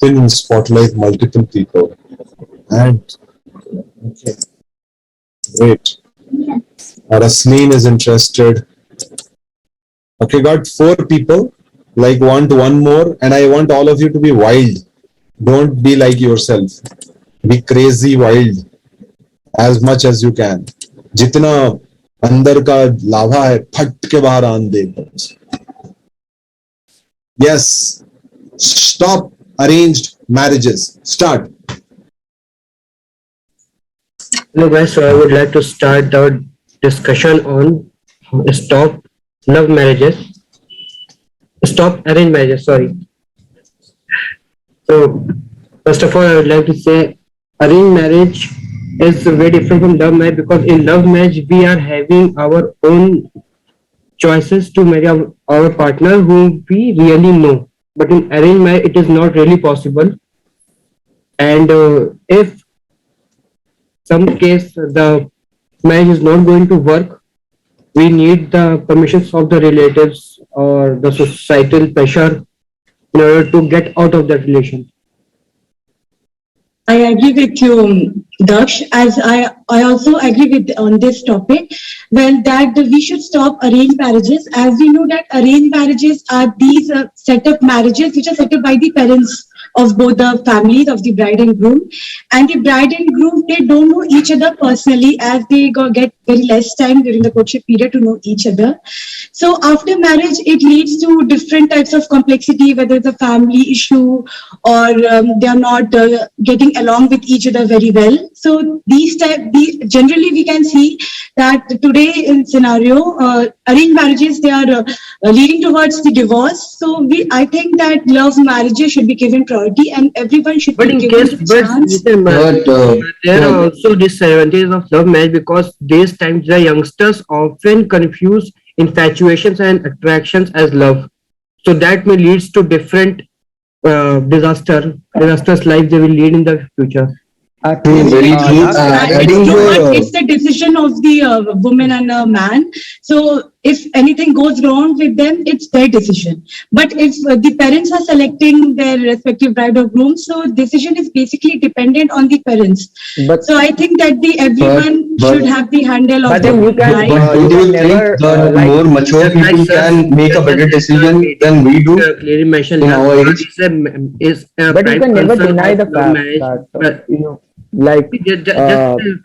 Pin spotlight multiple people. And okay, great. Rasleen is interested. Okay, got 4 people. Like want one more, and I want all of you to be wild. Don't be like yourself. Be crazy wild as much as you can. जितना अंदर का लावा है फट के बाहर आन दे. Yes. Stop arranged marriages. Start. Hello guys, so I would like to start our discussion on stop love marriages. Stop arranged marriages, sorry. So, first of all, I would like to say arranged marriage is very different from love marriage, because in love marriage, we are having our own choices to marry our partner whom we really know. But in arranged marriage, it is not really possible. And if some case the marriage is not going to work, we need the permissions of the relatives or the societal pressure in order to get out of that relation. I agree with you, Daksh, as I also agree with on this topic. Well, that we should stop arranged marriages, as we know that arranged marriages are these set up marriages which are set up by the parents of both the families of the bride and groom. And the bride and groom, they don't know each other personally, as they get very less time during the courtship period to know each other. So after marriage, it leads to different types of complexity, whether it's a family issue or they are not getting along with each other very well. So generally we can see that today in scenario, arranged marriages, they are leading towards the divorce. So I think that love marriages should be given priority and everyone should But be in given case, a chance. there are also disadvantages of love marriage, because these times the youngsters often confuse infatuations and attractions as love. So that may leads to different disastrous life they will lead in the future. Very true. It's the decision of the woman and a man. So if anything goes wrong with them, it's their decision. But if the parents are selecting their respective bride or groom, so decision is basically dependent on the parents. But So I think that everyone should have the handle of but the then you can life. But don't you think the more mature people can make a better decision than we do? Clearly mentioned In that our God age. is a but you prime can never concern deny of the love fact marriage, that but like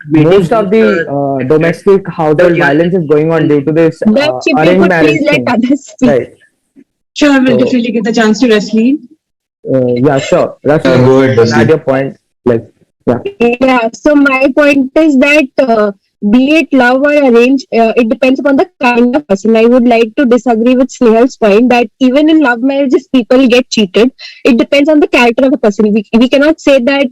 most of the domestic household violence is going on due to this But Chippy arranged could marriage please let thing. others speak. Right. Sure, we'll So- definitely give the chance to Rasleen. Yeah, sure. That's Go ahead, Rasleen. add your point. Like, yeah. Yeah, so my point is that be it love or arrange, it depends upon the kind of person. I would like to disagree with Snehal's point that even in love marriages, people get cheated. It depends on the character of the person. We cannot say that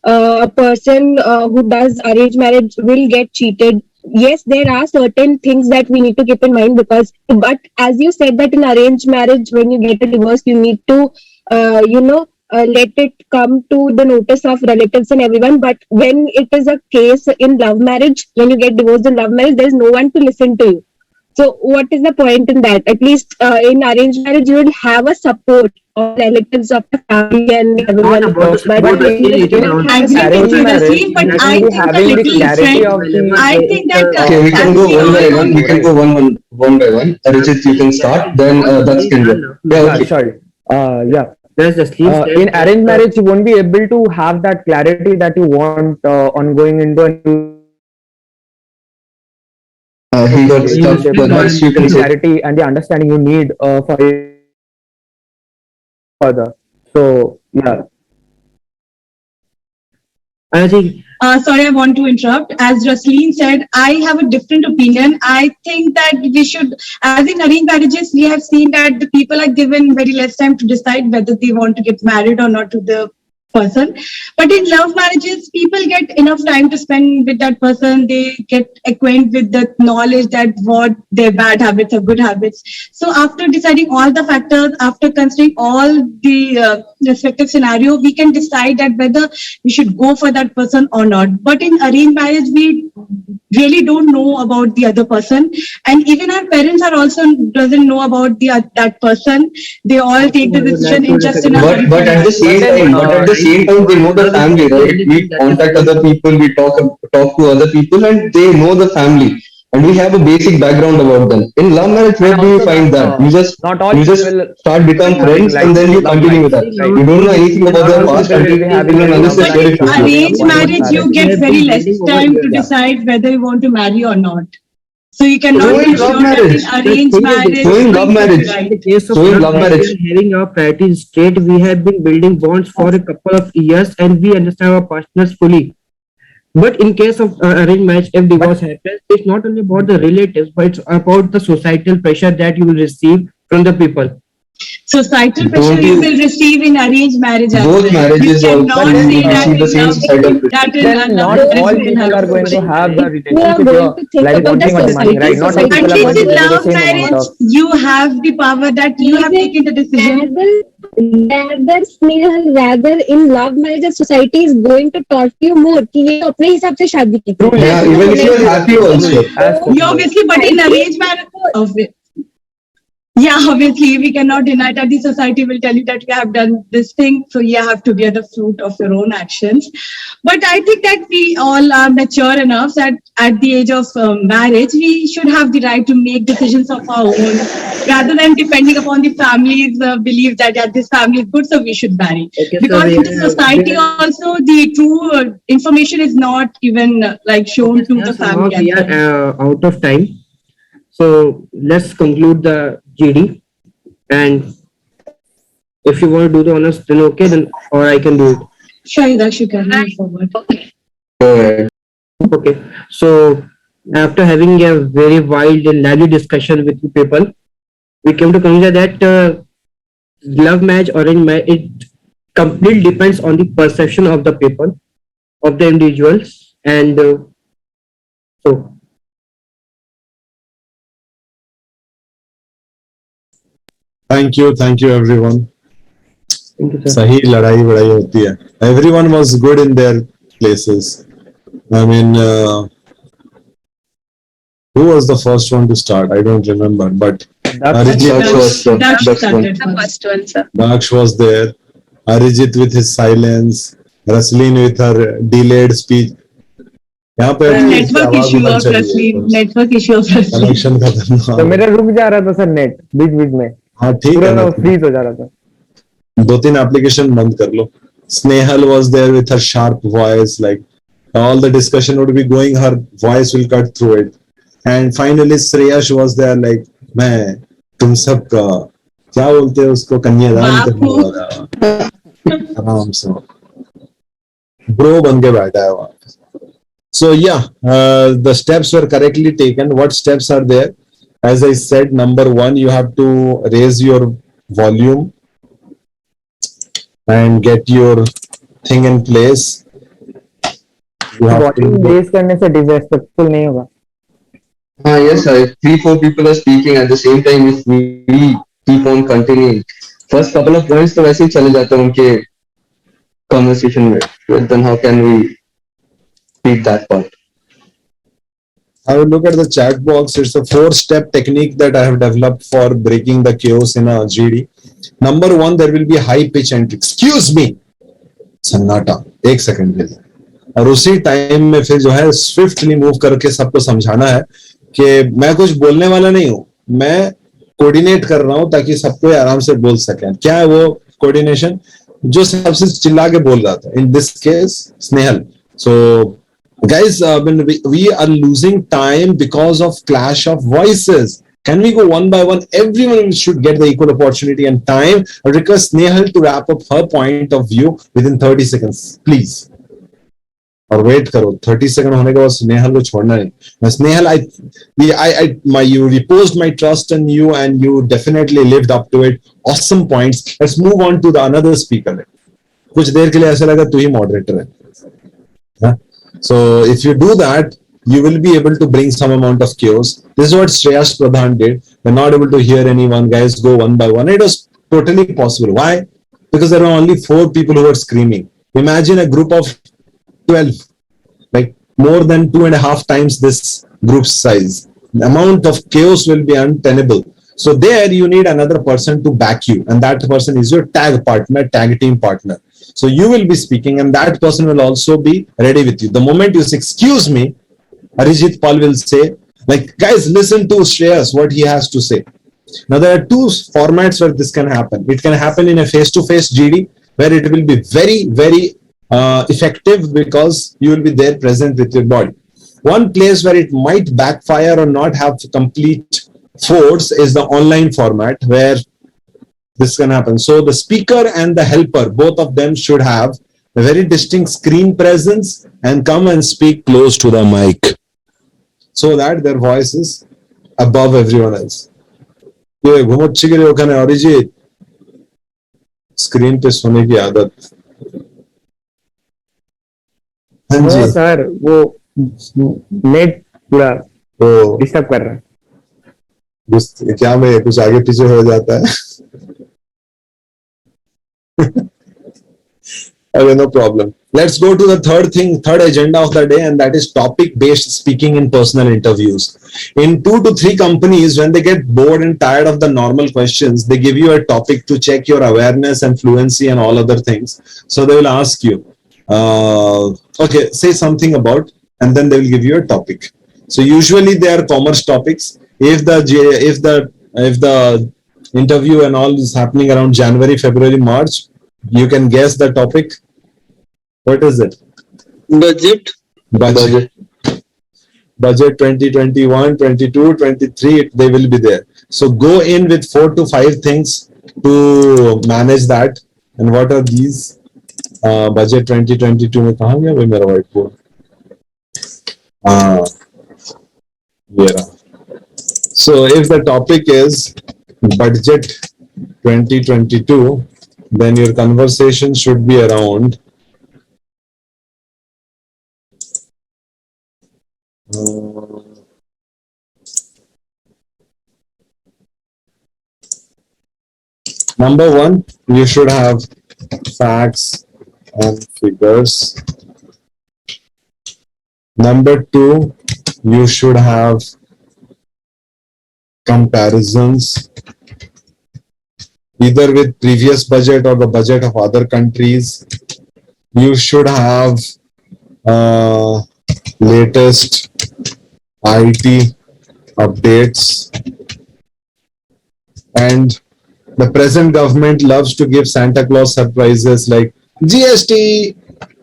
a person who does arranged marriage will get cheated. Yes, there are certain things that we need to keep in mind but as you said that in arranged marriage, when you get a divorce, you need to, let it come to the notice of relatives and everyone. But when it is a case in love marriage, when you get divorced in love marriage, there is no one to listen to you. So what is the point in that? At least in arranged marriage, you will have a support of relatives of the family and everyone. about the But support, in Rasleen, it is the- also- I agree with Arranged you, marriage, Rasleen, but you I will be think the having the little clarity different. of the I think that Okay, we can as go we one all by know, one. We can go one by one. Arijit, you can start. Then that's Kendra. Yeah, Yeah, okay. sorry. Yeah. There's Rasleen In arranged marriage, you won't be able to have that clarity that you want on going into a new He got stuck. relationship, The next you the can say. clarity and the understanding you need for it further. So yeah, I think Sorry, I want to interrupt. As Rasleen said, I have a different opinion. I think that we should, as in arranged marriages, we have seen that the people are given very less time to decide whether they want to get married or not to the person. But in love marriages, people get enough time to spend with that person. They get acquainted with the knowledge that what their bad habits or good habits. So after deciding all the factors, after considering all the respective scenario, we can decide that whether we should go for that person or not. But in arranged marriage, we really don't know about the other person, and even our parents are also doesn't know about that person. They all take the decision in just in a hurry. But at the same time, they know the family, right? We contact other people, we talk to other people, and they know the family, and we have a basic background about them. In love marriage, where do you find that? You just not all start become friends, like and then you love continue with that. life, You don't know anything about their past, and you don't understand where it But should go. arranged marriage, you get very less time to decide whether you want to marry or not. So you cannot So in be love sure that marriage. in arranged marriage. So in love marriage. in the case of So in love love marriage. we are having our priorities straight. We have been building bonds for a couple of years and we understand our partners fully. But in case of arranged marriage, if divorce happens, it's not only about the relatives, but it's about the societal pressure that you will receive from the people. Societal pressure you will receive in arranged marriage as Both well. marriages You also cannot say that receive the in same love- societal pressure. that in then love not marriage all you can people have are going to social have the We are relationship going to think like about wanting the on the money, society. right? Not all Society people At are least going to in give you the love same amount marriage, of. you have the power that you have taken the decision. Rather, Snehal, rather in love marriage, the society is going to torture you more. कि ये तो अपने हिसाब से शादी की थी. Yeah, even if you are happy also. You obviously, but in arranged marriage, obviously, we cannot deny that the society will tell you that you have done this thing, so you have to bear the fruit of your own actions. But I think that we all are mature enough that at the age of marriage, we should have the right to make decisions of our own. rather than depending upon the family's belief that this family is good, so we should marry. Okay, Because in the society also, the true information is not even like shown to the family. We are out of time. So let's conclude the GD. And if you want to do the honors, then okay, then or I can do it. Sure, Daksh, you can move forward. Okay. So after having a very wild and lively discussion with you people, we came to conclude that love match, arranged marriage, it completely depends on the perception of the people, of the individuals, and so. Thank you everyone. Thank you, sir. सही लड़ाई बड़ाई होती है. Everyone was good in their places. I mean, who was the first one to start? I don't remember, but Arijit Daksh was there. Arijit with his silence, Raslin with her delayed speech. यहाँ पे Network issue of Rasleen. Network issue of Rasleen. Connection खत्म. तो मेरा रुक जा रहा था sir net बीच बीच में. हाँ ठीक है. पूरा फ्रीज हो जा रहा था. 2-3 एप्लीकेशन बंद कर लो. Snehal was there with her sharp voice, like all the discussion would be going, her voice will cut through it. And finally Shreyash was there, like मैं तुम सबका क्या बोलते हैं उसको कन्यादान करने वाला. आराम से ब्रो बन के बैठा है वहाँ. So yeah, the steps were correctly taken. What steps are there? As I said, number 1, you have to raise your volume and get your thing in place. You have volume to, raise करने से disrespectful नहीं होगा. Yes, sir. If 3-4 people are speaking at the same time, if we keep on continuing, first couple of points तो वैसे ही चले जाते हैं उनके conversation में. But then how can we beat that part? I will look at the chat box. It's a 4-step technique that I have developed for breaking the chaos in a GD. Number 1, there will be high pitch and excuse me, सन्नाटा. 1 second please. और उसी time में फिर जो है swiftly move करके सबको समझाना है कि मैं कुछ बोलने वाला नहीं हूं, मैं कोऑर्डिनेट कर रहा हूं ताकि सबको आराम से बोल सकें. क्या है वो कोऑर्डिनेशन? जो सबसे चिल्ला के बोल रहा था, in this case Snehal. So guys, when we are losing time because of clash of voices. Can we go one by one? Everyone should get the equal opportunity and time. I request Snehal to wrap up her point of view within 30 seconds, please. और wait करो 30 second होने के बाद स्नेहल को छोड़ना नहीं. Snehal, you reposed my trust in you and you definitely lived up to it. Awesome points. Let's move on to the another speaker. कुछ देर के लिए ऐसा लगा तू ही मॉडरेटर है. So if you do that, you will be able to bring some amount of chaos. This is what Shreyash Pradhan did. They're not able to hear anyone. Guys, go one by one. It was totally possible. Why? Because there were only 4 people who were screaming. Imagine a group of 12, like more than 2.5 times this group's size. The amount of chaos will be untenable. So there you need another person to back you, and that person is your tag partner, tag team partner. So you will be speaking and that person will also be ready with you. The moment you say, excuse me, Arijit Pal will say, like, guys, listen to Shreyas, what he has to say. Now, there are 2 formats where this can happen. It can happen in a face-to-face GD, where it will be very, very effective because you will be there present with your body. One place where it might backfire or not have complete force is the online format, where this can happen. So the speaker and the helper, both of them should have a very distinct screen presence and come and speak close to the mic so that their voice is above everyone else. ये घुमट चिगरे ओखाने Arijit screen पे सोने की आदत. हाँ जी sir, वो net पूरा disturb कर रहा है. क्या मैं कुछ आगे पीछे हो जाता है? Okay, no problem. Let's go to the third agenda of the day, and that is topic-based speaking in personal interviews. In 2 to 3 companies, when they get bored and tired of the normal questions, they give you a topic to check your awareness and fluency and all other things. So they will ask you, okay, say something about, and then they will give you a topic. So usually they are commerce topics. If the if the interview and all is happening around January, February, March, you can guess the topic. What is it? Budget. Budget. Budget 2021, 22, 23, they will be there. So go in with 4 to 5 things to manage that. And what are these? Budget 2022 में कहाँ गया भाई मेरा whiteboard? Yeah. So if the topic is budget 2022, then your conversation should be around number one, you should have facts and figures. Number two, you should have comparisons, either with previous budget or the budget of other countries. You should have latest IT updates. And the present government loves to give Santa Claus surprises like GST.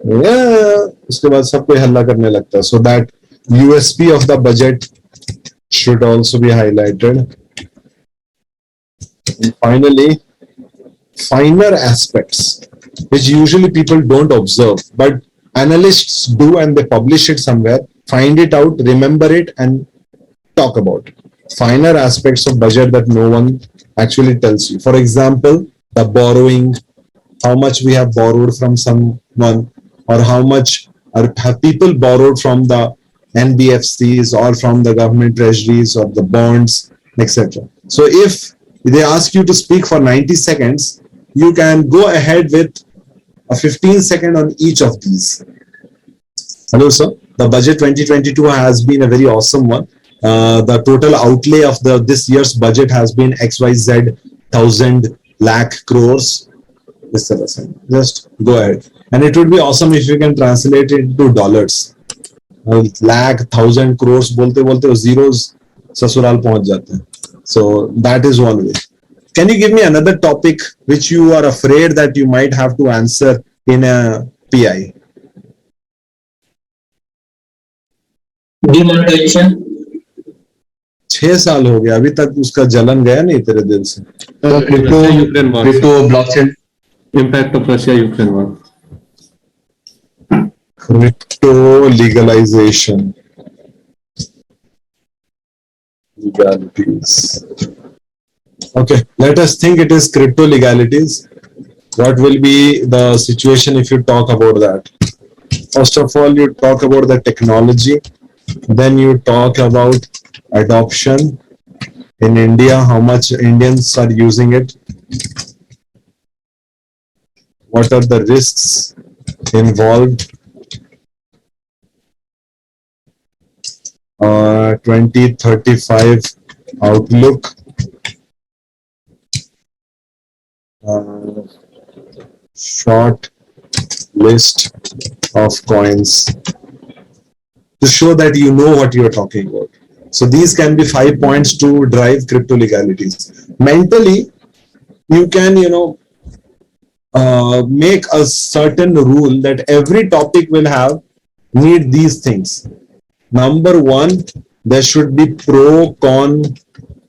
Yeah, उसके बाद सब कोई हल्ला करने लगता है. So that USP of the budget should also be highlighted. And finally, finer aspects, which usually people don't observe, but analysts do and they publish it somewhere. Find it out, remember it, and talk about it. Finer aspects of budget that no one actually tells you. For example, the borrowing, how much we have borrowed from someone, or how much have people borrowed from the NBFCs or from the government treasuries or the bonds, etc. So if they ask you to speak for 90 seconds, you can go ahead with a 15-second on each of these. Hello, sir. The budget 2022 has been a very awesome one. The total outlay of this year's budget has been XYZ 1,000 lakh crores. Just go ahead. And it would be awesome if you can translate it into dollars. Lakh, 1,000 crores, बोलते बोलते वो zeros ससुराल पहुंच जाते हैं. So that is one way. Can you give me another topic which you are afraid that you might have to answer in a PI? Demonetization. 6 साल हो गया, अभी तक उसका जलन गया नहीं तेरे दिल से. Crypto blockchain. Impact of Russia-Ukraine war. Crypto legalization. Legalities. Okay, let us think it is crypto legalities. What will be the situation if you talk about that? First of all, you talk about the technology. Then you talk about adoption in India, how much Indians are using it. What are the risks involved? 2035 outlook. Short list of coins to show that you know what you are talking about. So these can be 5 points to drive crypto legalities. Mentally, you can, make a certain rule that every topic will need these things. Number one, there should be pro-con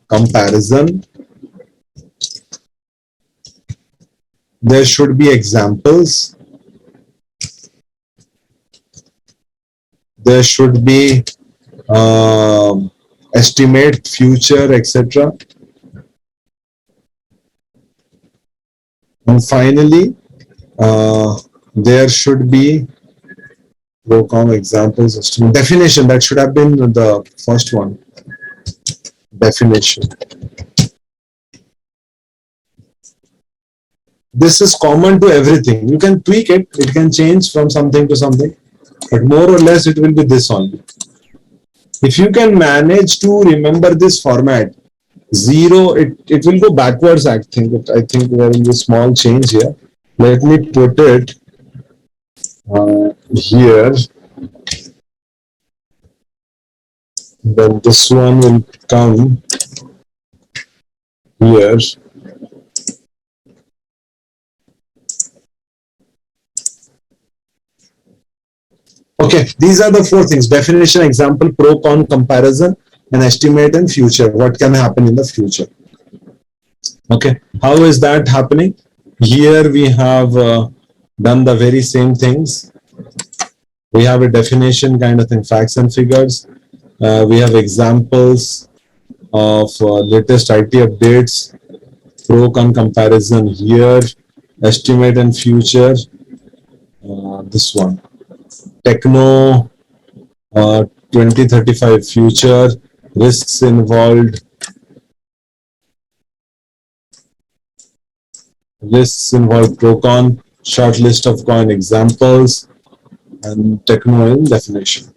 comparison. There should be examples. There should be estimate future, etc. And finally, there should be pro-con examples, estimate, definition. That should have been the first one. Definition. This is common to everything. You can tweak it. It can change from something to something. But more or less, it will be this only. If you can manage to remember this format, zero, it will go backwards, I think. I think we are in this small change here. Let me put it here. Then this one will come here. Okay, these are the four things: definition, example, pro, con, comparison, and estimate and future. What can happen in the future? Okay, how is that happening? Here we have done the very same things. We have a definition kind of thing, facts and figures. We have examples of latest IT updates, pro, con, comparison here, estimate and future. This one. Techno 2035 future, risks involved, pro con, short list of coin examples, and techno in definition.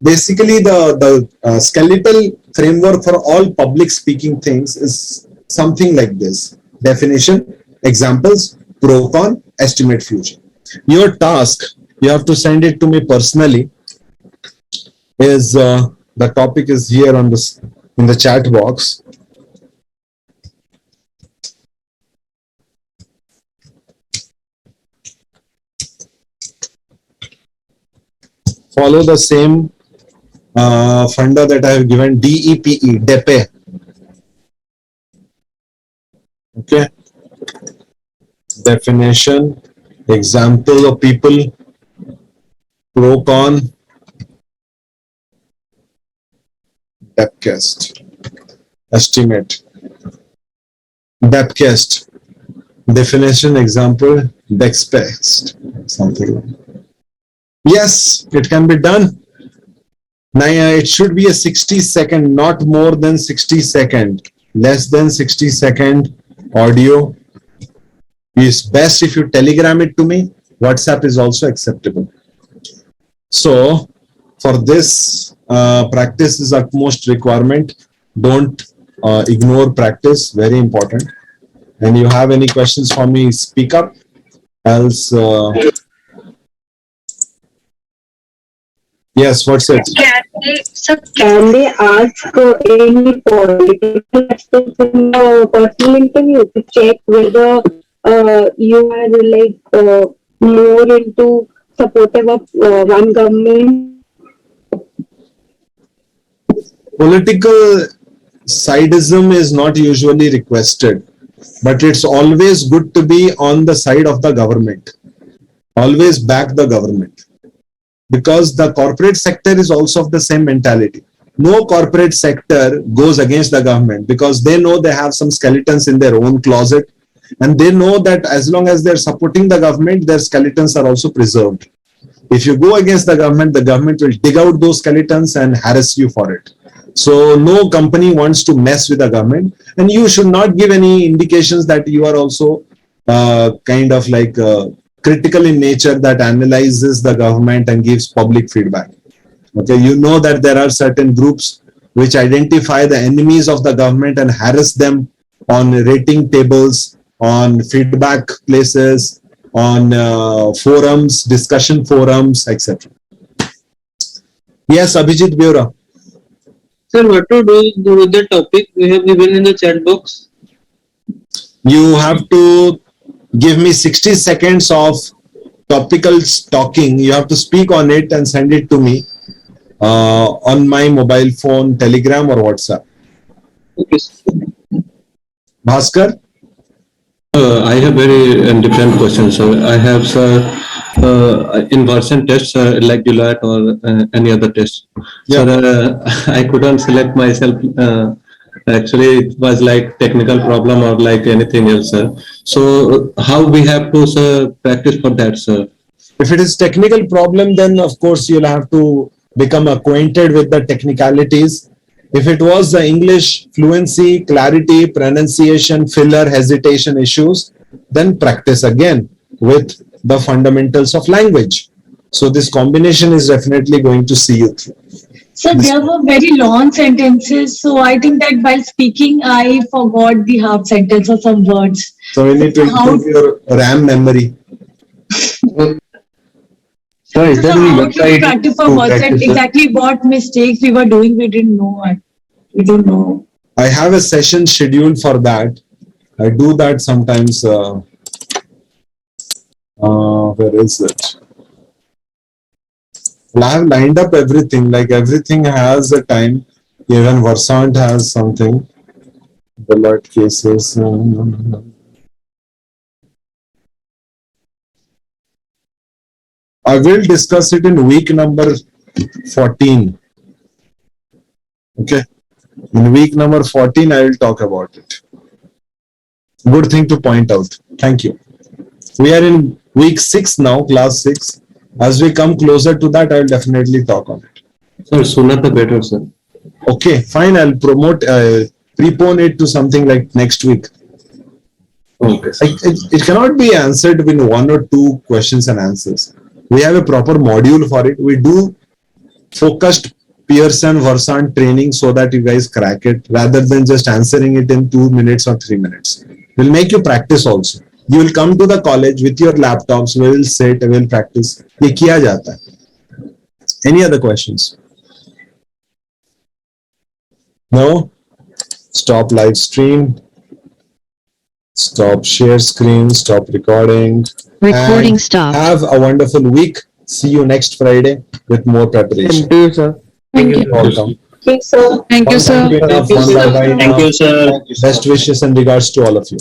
Basically, the skeletal framework for all public speaking things is something like this: definition, examples, pro con, estimate, future. Your task, you have to send it to me personally, is the topic is here on this in the chat box. Follow the same funder that I have given, DEPE, DEPE. Okay. Definition, example of people, pro con, depthcast, estimate, depthcast, definition, example, depthcast, something like that. Yes, it can be done. Now, it should be a 60-second, not more than 60-second, less than 60-second audio. It's best if you telegram it to me. WhatsApp is also acceptable. So, for this, practice is utmost requirement. Don't ignore practice, very important. And you have any questions for me, speak up. Else, yes, what's it? Can they ask any political aspects in the personal interview to check whether you are like more into supportive of one government? Political sidism is not usually requested, but it's always good to be on the side of the government. Always back the government. Because the corporate sector is also of the same mentality. No corporate sector goes against the government because they know they have some skeletons in their own closet, and they know that as long as they're supporting the government, their skeletons are also preserved. If you go against the government will dig out those skeletons and harass you for it. So no company wants to mess with the government, and you should not give any indications that you are also kind of like critical in nature that analyzes the government and gives public feedback. Okay, you know that there are certain groups which identify the enemies of the government and harass them on rating tables, on feedback places, on forums, discussion forums, etc. Yes, Abhijit Beura. Sir, what to do with the topic we have given in the chat box? You have to give me 60 seconds of topical talking. You have to speak on it and send it to me on my mobile phone, Telegram or WhatsApp. Okay. Bhaskar? I have very different questions. So I have, sir, inversion tests like Deloitte or any other test. Yeah. So I couldn't select myself. Actually, it was like technical problem or like anything else, sir. So how we have to, sir, practice for that, sir? If it is technical problem, then of course you'll have to become acquainted with the technicalities. If it was the English fluency, clarity, pronunciation, filler, hesitation issues, then practice again with the fundamentals of language. So this combination is definitely going to see you through. So there were very long sentences. So I think that while speaking, I forgot the half sentence or some words. So we need to improve your RAM memory. So is there any website practice for WhatsApp, exactly what mistakes we were doing, we didn't know. We don't know. I have a session scheduled for that. I do that sometimes. Where is it? Well, I have lined up everything. Like everything has a time. Even Versant has something. The lot cases. I will discuss it in week number 14. Okay. In week number 14, I will talk about it. Good thing to point out. Thank you. We are in week 6 now, class 6. As we come closer to that, I will definitely talk on it. Sir, sooner the better, sir. Okay, fine. I'll prepone it to something like next week. Okay. It cannot be answered in 1 or 2 questions and answers. We have a proper module for it. We do focused Pearson Versant training so that you guys crack it rather than just answering it in 2 minutes or 3 minutes. We'll make you practice also. You will come to the college with your laptops. We will sit, we will practice. ये किया जाता है. Any other questions? No? Stop live stream. Stop share screen. Stop recording. Recording And stop. have a wonderful week. See you next Friday with more preparation. Thank you, sir. Thank you. Welcome. Thank you, sir. Thank you, sir. Bye-bye now. Thank you, sir. Best wishes and regards to all of you.